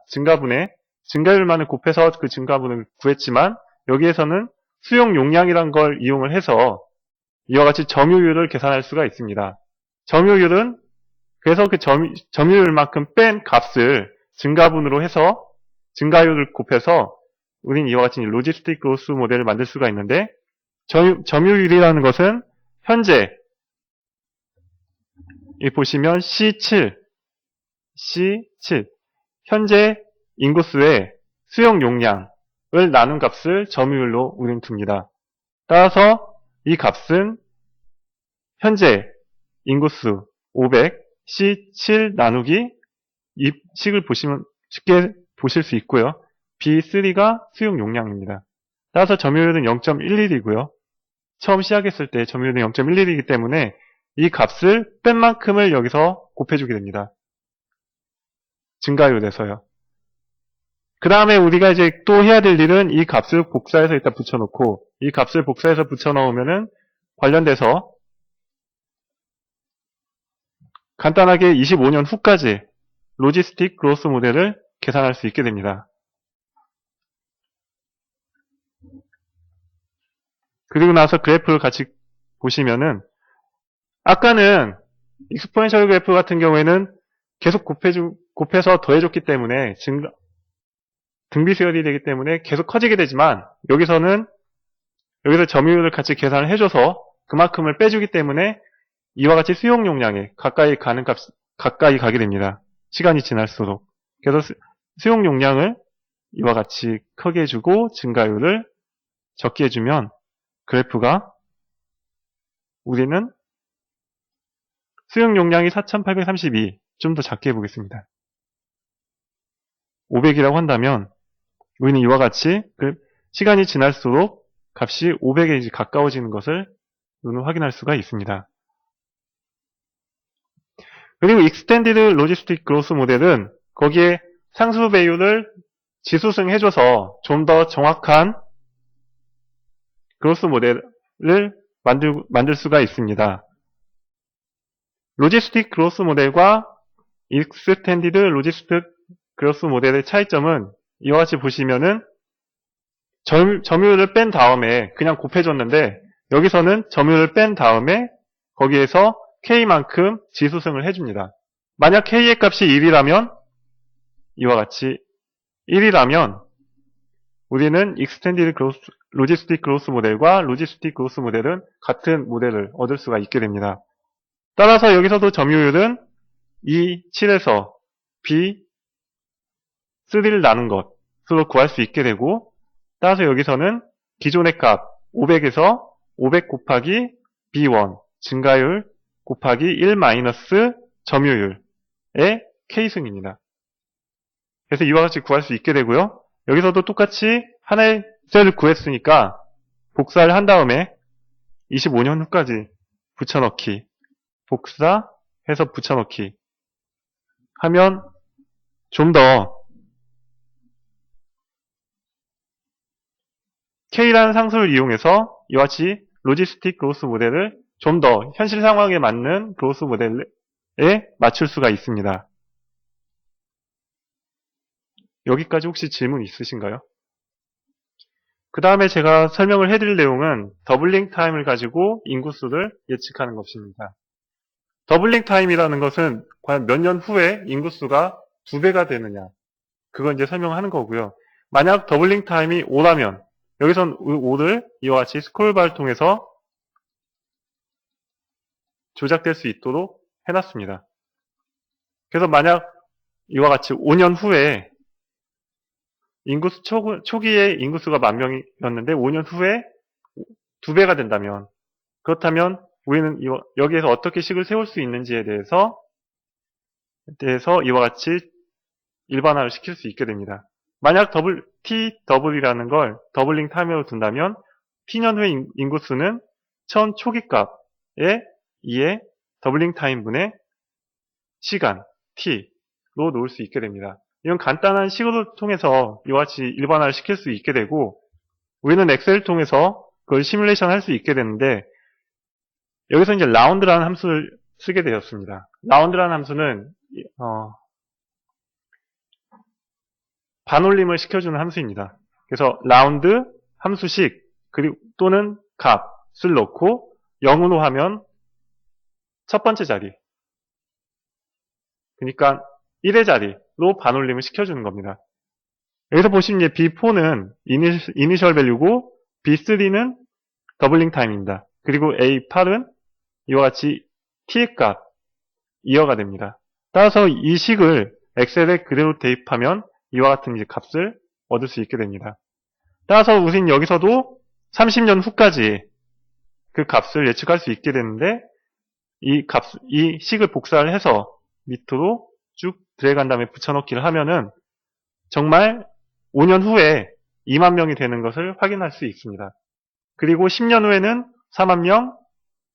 증가율만을 곱해서 그 증가분을 구했지만, 여기에서는 수용 용량이란 걸 이용을 해서 이와 같이 점유율을 계산할 수가 있습니다. 점유율은 그래서 그 점유율만큼 뺀 값을 증가분으로 해서 증가율을 곱해서 우린 이와 같이 로지스틱 그로스 모델을 만들 수가 있는데, 점유율이라는 것은 현재 여기 보시면 C7 현재 인구수의 수용 용량을 나눈 값을 점유율로 우리는 둡니다. 따라서 이 값은 현재 인구수 500 C7 나누기 이 식을 보시면 쉽게 보실 수 있고요. B3가 수용 용량입니다. 따라서 점유율은 0.11이고요. 처음 시작했을 때 점유율은 0.11이기 때문에 이 값을 뺀 만큼을 여기서 곱해주게 됩니다. 증가율에서요. 그 다음에 우리가 이제 또 해야 될 일은 이 값을 복사해서 일단 붙여놓고, 이 값을 복사해서 붙여넣으면은 관련돼서 간단하게 25년 후까지 로지스틱 그로스 모델을 계산할 수 있게 됩니다. 그리고 나서 그래프를 같이 보시면은, 아까는 익스포넨셜 그래프 같은 경우에는 계속 곱해서 더해줬기 때문에 등비수열이 되기 때문에 계속 커지게 되지만, 여기서 점유율을 같이 계산을 해줘서 그만큼을 빼주기 때문에 이와 같이 수용 용량에 가까이 가게 됩니다. 시간이 지날수록. 그래서 수용 용량을 이와 같이 크게 해주고 증가율을 적게 해주면 그래프가 우리는 수용 용량이 4832, 좀 더 작게 해보겠습니다. 500이라고 한다면 우리는 이와 같이 시간이 지날수록 값이 500에 가까워지는 것을 눈으로 확인할 수가 있습니다. 그리고 Extended Logistic Growth 모델은 거기에 상수 배율을 지수승해줘서 좀 더 정확한 그로스 모델을 만들 수가 있습니다. 로지스틱 그로스 모델과 Extended Logistic Growth 모델의 차이점은 이와 같이 보시면은 점유율을 뺀 다음에 그냥 곱해줬는데 여기서는 점유율을 뺀 다음에 거기에서 K만큼 지수승을 해줍니다. 만약 K의 값이 1이라면 이와 같이 1이라면 우리는 Extended Logistic Growth 모델과 Logistic Growth 모델은 같은 모델을 얻을 수가 있게 됩니다. 따라서 여기서도 점유율은 이 7에서 B 3를 나눈 것으로 구할 수 있게 되고 따라서 여기서는 기존의 값 500에서 500 곱하기 B1 증가율 곱하기 1 마이너스 점유율의 K승입니다. 그래서 이와 같이 구할 수 있게 되고요. 여기서도 똑같이 하나의 셀을 구했으니까 복사를 한 다음에 25년 후까지 붙여넣기 복사해서 붙여넣기 하면 좀 더 K라는 상수를 이용해서 이와 같이 로지스틱 그로스 모델을 좀 더 현실 상황에 맞는 그로스 모델에 맞출 수가 있습니다. 여기까지 혹시 질문 있으신가요? 그 다음에 제가 설명을 해드릴 내용은 더블링 타임을 가지고 인구수를 예측하는 것입니다. 더블링 타임이라는 것은 과연 몇 년 후에 인구수가 2배가 되느냐 그건 이제 설명하는 거고요. 만약 더블링 타임이 5라면 여기선 5를 이와 같이 스크롤바를 통해서 조작될 수 있도록 해놨습니다. 그래서 만약 이와 같이 5년 후에 인구수 초기에 인구수가 10,000명이었는데 5년 후에 2배가 된다면 그렇다면 우리는 여기에서 어떻게 식을 세울 수 있는지에 대해서 이와 같이 일반화를 시킬 수 있게 됩니다. 만약 T더블이라는 걸 더블링 타임으로 둔다면 T년 후의 인구수는 처음 초기 값에 2의 더블링 타임분의 시간 T로 놓을 수 있게 됩니다. 이런 간단한 식을 통해서 이와 같이 일반화를 시킬 수 있게 되고 우리는 엑셀을 통해서 그걸 시뮬레이션 할 수 있게 되는데 여기서 이제 라운드라는 함수를 쓰게 되었습니다. 라운드라는 함수는 반올림을 시켜주는 함수입니다. 그래서 라운드 함수식 그리고 또는 값을 넣고 0으로 하면 첫 번째 자리 그러니까 1의 자리로 반올림을 시켜주는 겁니다. 여기서 보시면 이제 B4는 이니셜 밸류고 B3는 더블링 타임입니다. 그리고 A8은 이와 같이 T의 값 2어가 됩니다. 따라서 이 식을 엑셀에 그대로 대입하면 이와 같은 이제 값을 얻을 수 있게 됩니다. 따라서 우리는 여기서도 30년 후까지 그 값을 예측할 수 있게 되는데 이 식을 복사를 해서 밑으로 쭉 드래그한 다음에 붙여넣기를 하면은 정말 5년 후에 2만 명이 되는 것을 확인할 수 있습니다. 그리고 10년 후에는 4만 명,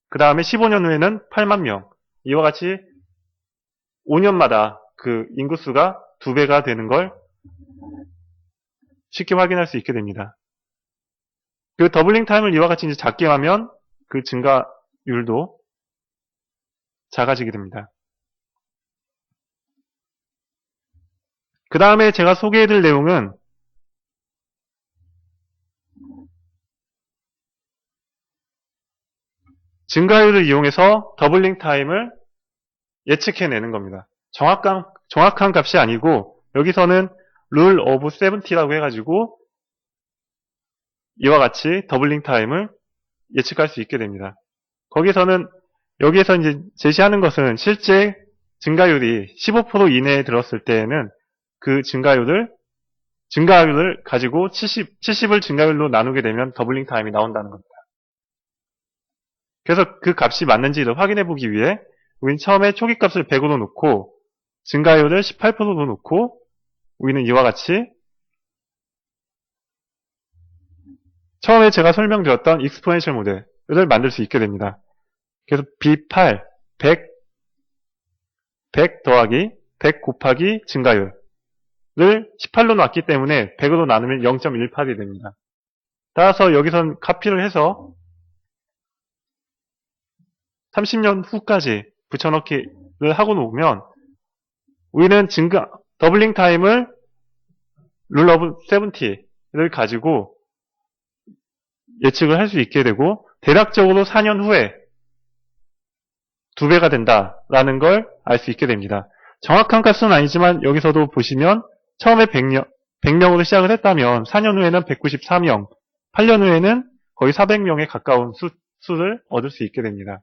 그 다음에 15년 후에는 8만 명. 이와 같이 5년마다 그 인구수가 2배가 되는 걸 쉽게 확인할 수 있게 됩니다. 그 더블링 타임을 이와 같이 이제 작게 하면 그 증가율도 작아지게 됩니다. 그 다음에 제가 소개해드릴 내용은 증가율을 이용해서 더블링 타임을 예측해내는 겁니다. 정확한 값이 아니고 여기서는 룰 오브 70라고 해가지고 이와 같이 더블링 타임을 예측할 수 있게 됩니다. 여기에서 이제 제시하는 것은 실제 증가율이 15% 이내에 들었을 때에는 그 증가율을 가지고 70을 증가율로 나누게 되면 더블링 타임이 나온다는 겁니다. 그래서 그 값이 맞는지를 확인해 보기 위해 우리는 처음에 초기 값을 100으로 놓고 증가율을 18%로 놓고 우리는 이와 같이 처음에 제가 설명드렸던 익스포넨셜 모델을 만들 수 있게 됩니다. 그래서 B8, 100 더하기 100 곱하기 증가율을 18로 놨기 때문에 100으로 나누면 0.18이 됩니다. 따라서 여기선 카피를 해서 30년 후까지 붙여넣기를 하고 놓으면 우리는 더블링 타임을 룰 오브 70를 가지고 예측을 할 수 있게 되고 대략적으로 4년 후에 2배가 된다라는 걸 알 수 있게 됩니다. 정확한 값은 아니지만 여기서도 보시면 처음에 100명으로 시작을 했다면 4년 후에는 194명, 8년 후에는 거의 400명에 가까운 수를 얻을 수 있게 됩니다.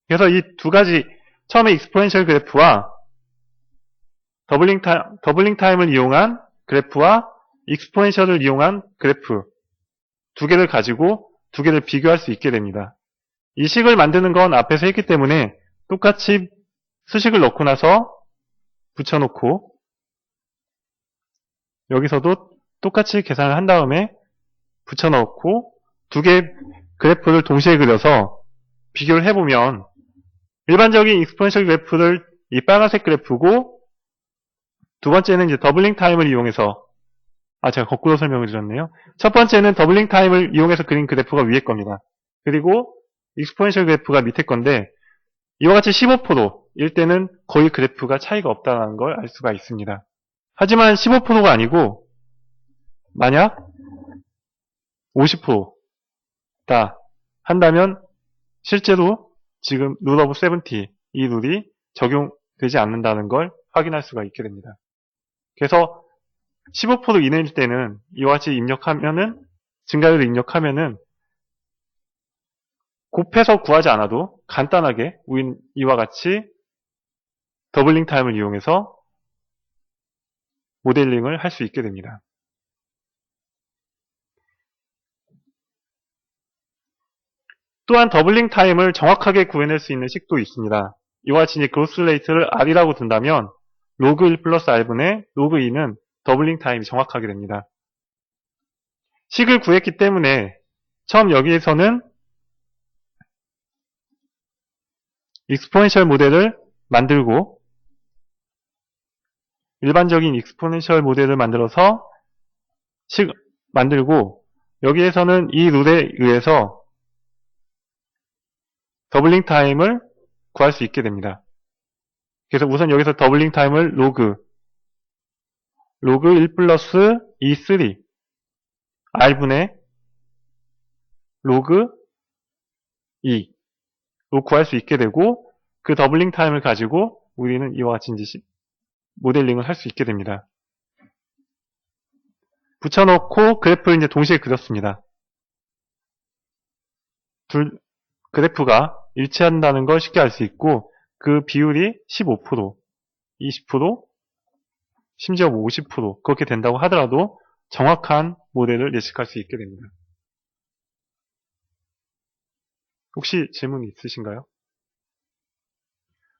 그래서 이 두 가지 처음에 익스포넨셜 그래프와 더블링 타임을 이용한 그래프와 익스포넨셜을 이용한 그래프 두 개를 가지고 두 개를 비교할 수 있게 됩니다. 이 식을 만드는 건 앞에서 했기 때문에 똑같이 수식을 넣고 나서 붙여놓고 여기서도 똑같이 계산을 한 다음에 붙여넣고 두 개의 그래프를 동시에 그려서 비교를 해보면 일반적인 익스포넨셜 그래프를 이 빨간색 그래프고 두 번째는 이제 더블링 타임을 이용해서 제가 거꾸로 설명을 드렸네요. 첫 번째는 더블링 타임을 이용해서 그린 그래프가 위에 겁니다. 그리고 익스포넨셜 그래프가 밑에 건데 이와 같이 15%일 때는 거의 그래프가 차이가 없다는 걸 알 수가 있습니다. 하지만 15%가 아니고 만약 50%다 한다면 실제로 지금 룰 오브 70 이 룰이 적용되지 않는다는 걸 확인할 수가 있게 됩니다. 그래서 15% 이내일 때는 이와 같이 입력하면은 증가율을 입력하면은 곱해서 구하지 않아도 간단하게 우린 이와 같이 더블링 타임을 이용해서 모델링을 할 수 있게 됩니다. 또한 더블링 타임을 정확하게 구해낼 수 있는 식도 있습니다. 이와 같이 이제 그로스 레이트를 R이라고 둔다면 로그 1 플러스 R분의 로그 2는 더블링 타임이 정확하게 됩니다. 식을 구했기 때문에 처음 여기에서는 익스포넨셜 모델을 만들고 일반적인 익스포넨셜 모델을 만들어서 만들고 여기에서는 이 룰에 의해서 더블링 타임을 구할 수 있게 됩니다. 그래서 우선 여기서 더블링 타임을 로그 1 플러스 2, 3 R분의 로그 2로 구할 수 있게 되고 그 더블링 타임을 가지고 우리는 이와 같이 이제 모델링을 할 수 있게 됩니다. 붙여넣고 그래프를 이제 동시에 그렸습니다. 그래프가 일치한다는 걸 쉽게 알 수 있고 그 비율이 15%, 20%, 심지어 50% 그렇게 된다고 하더라도 정확한 모델을 예측할 수 있게 됩니다. 혹시 질문 있으신가요?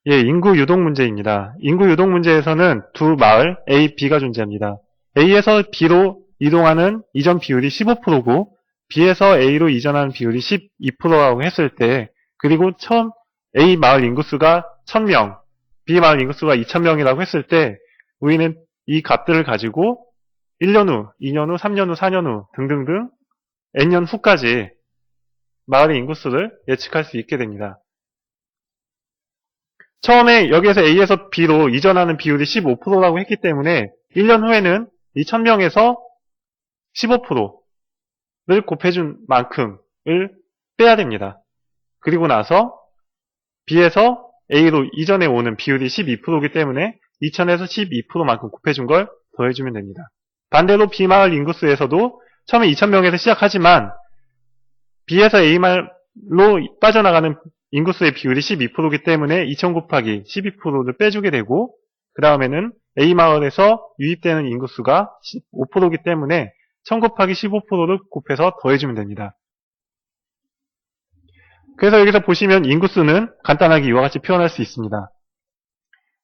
예, 인구 유동 문제입니다. 인구 유동 문제에서는 두 마을 A, B가 존재합니다. A에서 B로 이동하는 이전 비율이 15%고 B에서 A로 이전하는 비율이 12%라고 했을 때 그리고 처음 A 마을 인구수가 1000명, B 마을 인구수가 2000명이라고 했을 때 우리는 이 값들을 가지고 1년 후, 2년 후, 3년 후, 4년 후 등등등 N년 후까지 마을의 인구수를 예측할 수 있게 됩니다. 처음에 여기에서 A에서 B로 이전하는 비율이 15%라고 했기 때문에 1년 후에는 이 1000명에서 15%를 곱해준 만큼을 빼야 됩니다. 그리고 나서 B에서 A로 이전해 오는 비율이 12%이기 때문에 2000에서 12%만큼 곱해준 걸 더해주면 됩니다. 반대로 B마을 인구수에서도 처음에 2000명에서 시작하지만 B에서 A마을로 빠져나가는 인구수의 비율이 12%이기 때문에 2000 곱하기 12%를 빼주게 되고 그 다음에는 A 마을에서 유입되는 인구수가 15%이기 때문에 1000 곱하기 15%를 곱해서 더해주면 됩니다. 그래서 여기서 보시면 인구수는 간단하게 이와 같이 표현할 수 있습니다.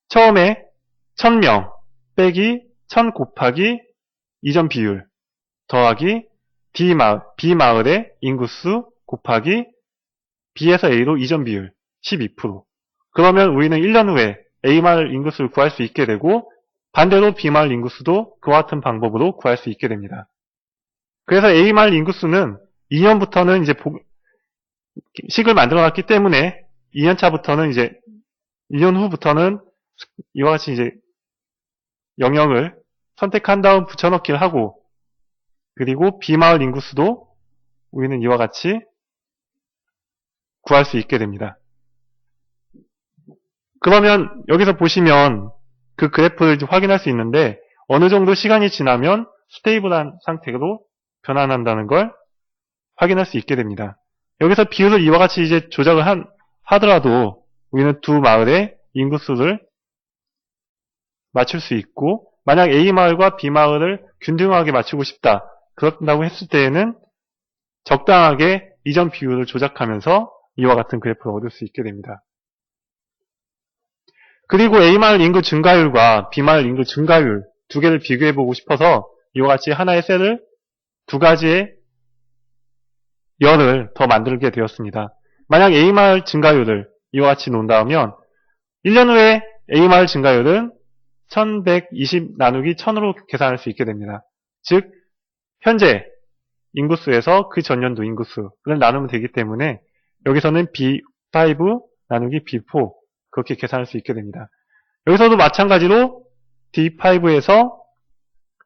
처음에 1000명 빼기 1000 곱하기 이전 비율 더하기 B 마을의 인구수 곱하기 B에서 A로 이전 비율 12%. 그러면 우리는 1년 후에 A 마을 인구수를 구할 수 있게 되고 반대로 B 마을 인구수도 그와 같은 방법으로 구할 수 있게 됩니다. 그래서 A 마을 인구수는 2년부터는 이제 식을 만들어 놨기 때문에 2년차부터는 이제 2년 후부터는 이와 같이 이제 영역을 선택한 다음 붙여넣기를 하고 그리고 B마을 인구수도 우리는 이와 같이 구할 수 있게 됩니다. 그러면 여기서 보시면 그 그래프를 확인할 수 있는데 어느 정도 시간이 지나면 스테이블한 상태로 변환한다는 걸 확인할 수 있게 됩니다. 여기서 비율을 이와 같이 이제 조작을 하더라도 우리는 두 마을의 인구수를 맞출 수 있고 만약 A마을과 B마을을 균등하게 맞추고 싶다. 그렇다고 했을 때에는 적당하게 이전 비율을 조작하면서 이와 같은 그래프를 얻을 수 있게 됩니다. 그리고 A마을 인구 증가율과 B마을 인구 증가율 두 개를 비교해보고 싶어서 이와 같이 하나의 셀을 두 가지의 열을 더 만들게 되었습니다. 만약 A마을 증가율을 이와 같이 놓는다면 1년 후에 A마을 증가율은 1120 나누기 1000으로 계산할 수 있게 됩니다. 즉 현재 인구수에서 그 전년도 인구수를 나누면 되기 때문에 여기서는 B5 나누기 B4 그렇게 계산할 수 있게 됩니다. 여기서도 마찬가지로 D5에서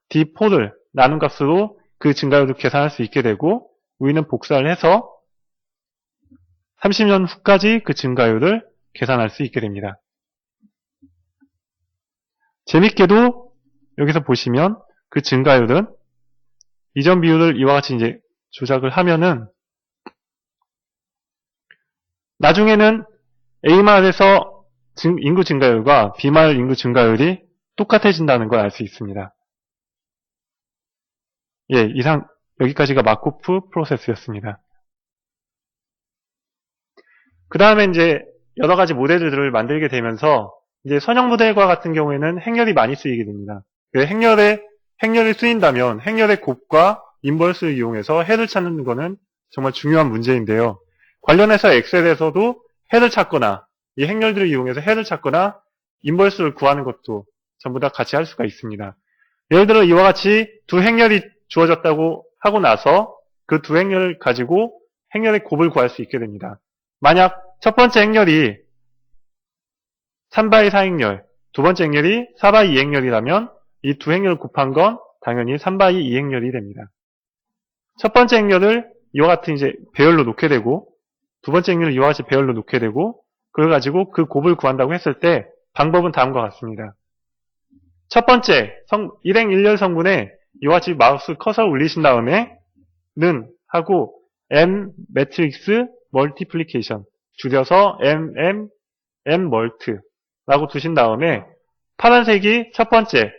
D4를 나눈 값으로 그 증가율을 계산할 수 있게 되고 우리는 복사를 해서 30년 후까지 그 증가율을 계산할 수 있게 됩니다. 재밌게도 여기서 보시면 그 증가율은 이전 비율을 이와 같이 이제 조작을 하면은 나중에는 A마을에서 인구 증가율과 B마을 인구 증가율이 똑같아진다는 걸 알 수 있습니다. 예, 이상 여기까지가 마코프 프로세스였습니다. 그 다음에 이제 여러 가지 모델들을 만들게 되면서 이제 선형 모델과 같은 경우에는 행렬이 많이 쓰이게 됩니다. 행렬이 쓰인다면 행렬의 곱과 인버스를 이용해서 해를 찾는 것은 정말 중요한 문제인데요. 관련해서 엑셀에서도 해를 찾거나 이 행렬들을 이용해서 해를 찾거나 인버스를 구하는 것도 전부 다 같이 할 수가 있습니다. 예를 들어 이와 같이 두 행렬이 주어졌다고 하고 나서 그 두 행렬을 가지고 행렬의 곱을 구할 수 있게 됩니다. 만약 첫 번째 행렬이 3바이 4행렬, 두 번째 행렬이 4바이 2행렬이라면 이 두 행렬을 곱한 건 당연히 3바이 2행렬이 됩니다. 첫 번째 행렬을 이와 같은 이제 배열로 놓게 되고 두 번째 행렬을 이와 같이 배열로 놓게 되고 그걸 가지고 그 곱을 구한다고 했을 때 방법은 다음과 같습니다. 첫 번째 일행 일렬 성분에 이와 같이 마우스 커서를 올리신 다음에 는 하고 M 매트릭스 멀티플리케이션 줄여서 M 멀트 라고 두신 다음에 파란색이 첫 번째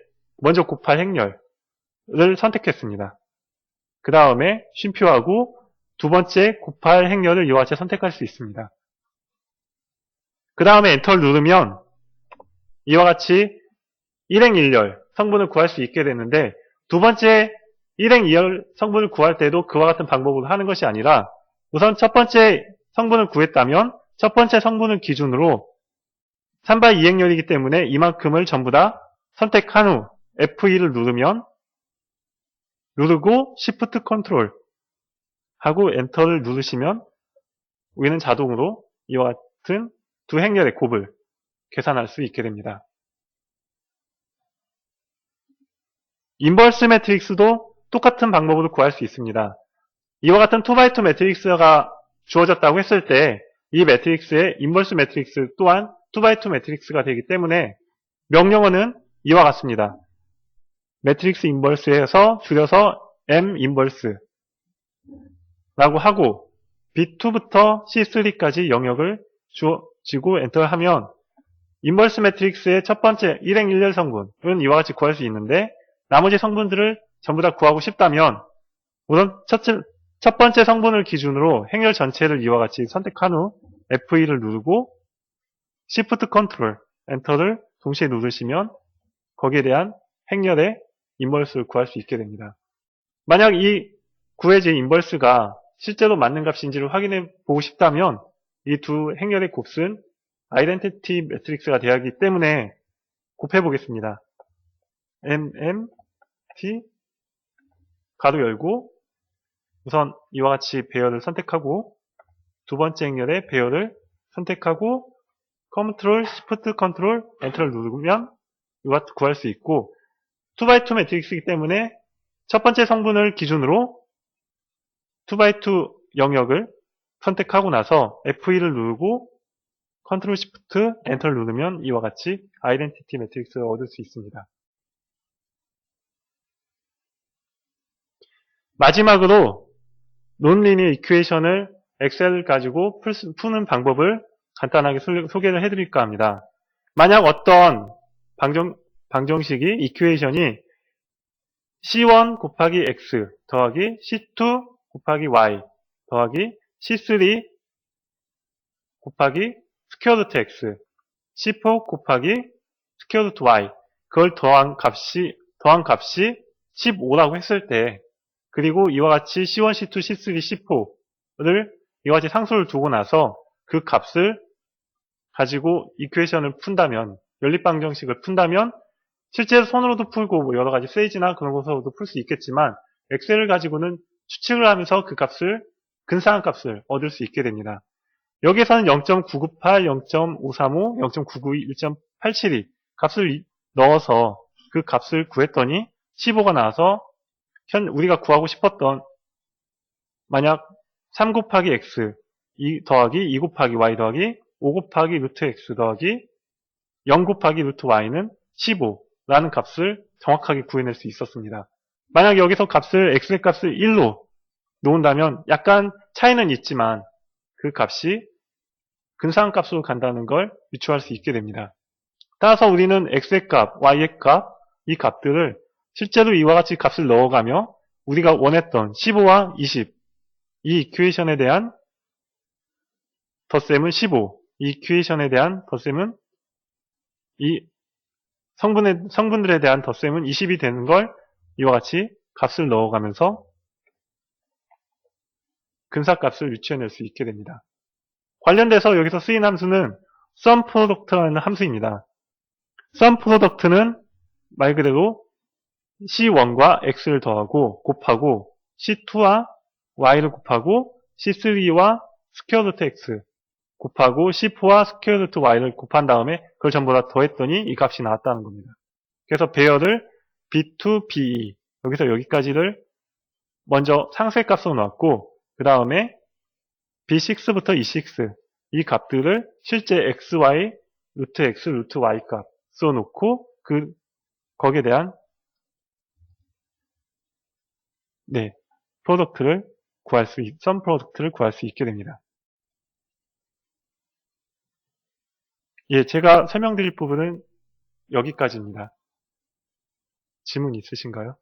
먼저 곱할 행렬을 선택했습니다. 그 다음에 쉼표하고 두 번째 곱할 행렬을 이와 같이 선택할 수 있습니다. 그 다음에 엔터를 누르면 이와 같이 일행 일렬 성분을 구할 수 있게 되는데 두 번째 일행 이열 성분을 구할 때도 그와 같은 방법으로 하는 것이 아니라 우선 첫 번째 성분을 구했다면 첫 번째 성분을 기준으로 3바이 2행렬이기 때문에 이만큼을 전부 다 선택한 후 F2를 누르고 Shift Ctrl 하고 엔터를 누르시면 우리는 자동으로 이와 같은 두 행렬의 곱을 계산할 수 있게 됩니다. 인버스 매트릭스도 똑같은 방법으로 구할 수 있습니다. 이와 같은 2x2 매트릭스가 주어졌다고 했을 때 이 매트릭스의 인버스 매트릭스 또한 2x2 매트릭스가 되기 때문에 명령어는 이와 같습니다. 매트릭스 인버스에서 줄여서 M 인버스 라고 하고 B2부터 C3까지 영역을 주어지고 엔터를 하면 인버스 매트릭스의 첫 번째 일행 일렬 성분은 이와 같이 구할 수 있는데 나머지 성분들을 전부 다 구하고 싶다면 우선 첫 번째 성분을 기준으로 행렬 전체를 이와 같이 선택한 후 F2를 누르고 Shift Ctrl 엔터를 동시에 누르시면 거기에 대한 행렬의 인버스를 구할 수 있게 됩니다. 만약 이 구해진 인버스가 실제로 맞는 값인지를 확인해 보고 싶다면 이 두 행렬의 곱은 아이덴티티 매트릭스가 되어야 하기 때문에 곱해 보겠습니다. MMT 가로 열고 우선 이와 같이 배열을 선택하고 두 번째 행렬의 배열을 선택하고 Ctrl, Shift, Ctrl, 엔터를 누르면 이와 같이 구할 수 있고 2x2 매트릭스이기 때문에 첫 번째 성분을 기준으로 2x2 영역을 선택하고 나서 F2를 누르고 Ctrl, Shift, 엔터를 누르면 이와 같이 아이덴티티 매트릭스를 얻을 수 있습니다. 마지막으로 논리니어 이퀘이션을 엑셀을 가지고 푸는 방법을 간단하게 소개를 해드릴까 합니다. 만약 어떤 방정식이 이퀘이션이 C1 곱하기 X 더하기 C2 곱하기 Y 더하기 C3 곱하기 스퀘어 루트 X C4 곱하기 스퀘어 루트 Y 그걸 더한 값이 15라고 했을 때 그리고 이와 같이 C1, C2, C3, C4를 이와 같이 상수를 두고 나서 그 값을 가지고 이퀘이션을 푼다면 연립방정식을 푼다면 실제로 손으로도 풀고 뭐 여러 가지 세이지나 그런 것으로도 풀 수 있겠지만 엑셀을 가지고는 추측을 하면서 그 값을 근사한 값을 얻을 수 있게 됩니다. 여기에서는 0.998, 0.535, 0.992, 1.872 값을 넣어서 그 값을 구했더니 15가 나와서 우리가 구하고 싶었던 만약 3 곱하기 x 2 더하기 2 곱하기 y 더하기 5 곱하기 루트 x 더하기 0 곱하기 루트 y는 15라는 값을 정확하게 구해낼 수 있었습니다. 만약 여기서 값을 x의 값을 1로 놓은다면 약간 차이는 있지만 그 값이 근사한 값으로 간다는 걸 유추할 수 있게 됩니다. 따라서 우리는 x의 값, y의 값, 이 값들을 실제로 이와 같이 값을 넣어가며 우리가 원했던 15와 20, 이 이퀘이션에 대한 덧셈은 15, 이 이퀘이션에 대한 덧셈은 이 성분들에 대한 덧셈은 20이 되는 걸 이와 같이 값을 넣어가면서 근사값을 유추해낼 수 있게 됩니다. 관련돼서 여기서 쓰인 함수는 SUMPRODUCT라는 함수입니다. SUMPRODUCT는 말 그대로 C1과 X를 더하고 곱하고 C2와 Y를 곱하고 C3와 스퀘어 루트 X 곱하고 C4와 스퀘어 루트 Y를 곱한 다음에 그걸 전부 다 더했더니 이 값이 나왔다는 겁니다. 그래서 배열을 B2, BE 여기서 여기까지를 먼저 상수의 값으로 놨고 그 다음에 B6부터 E6 이 값들을 실제 XY, 루트 X, 루트 Y 값 써놓고 거기에 대한 프로덕트를 썸 프로덕트를 구할 수 있게 됩니다. 예, 제가 설명드릴 부분은 여기까지입니다. 질문 있으신가요?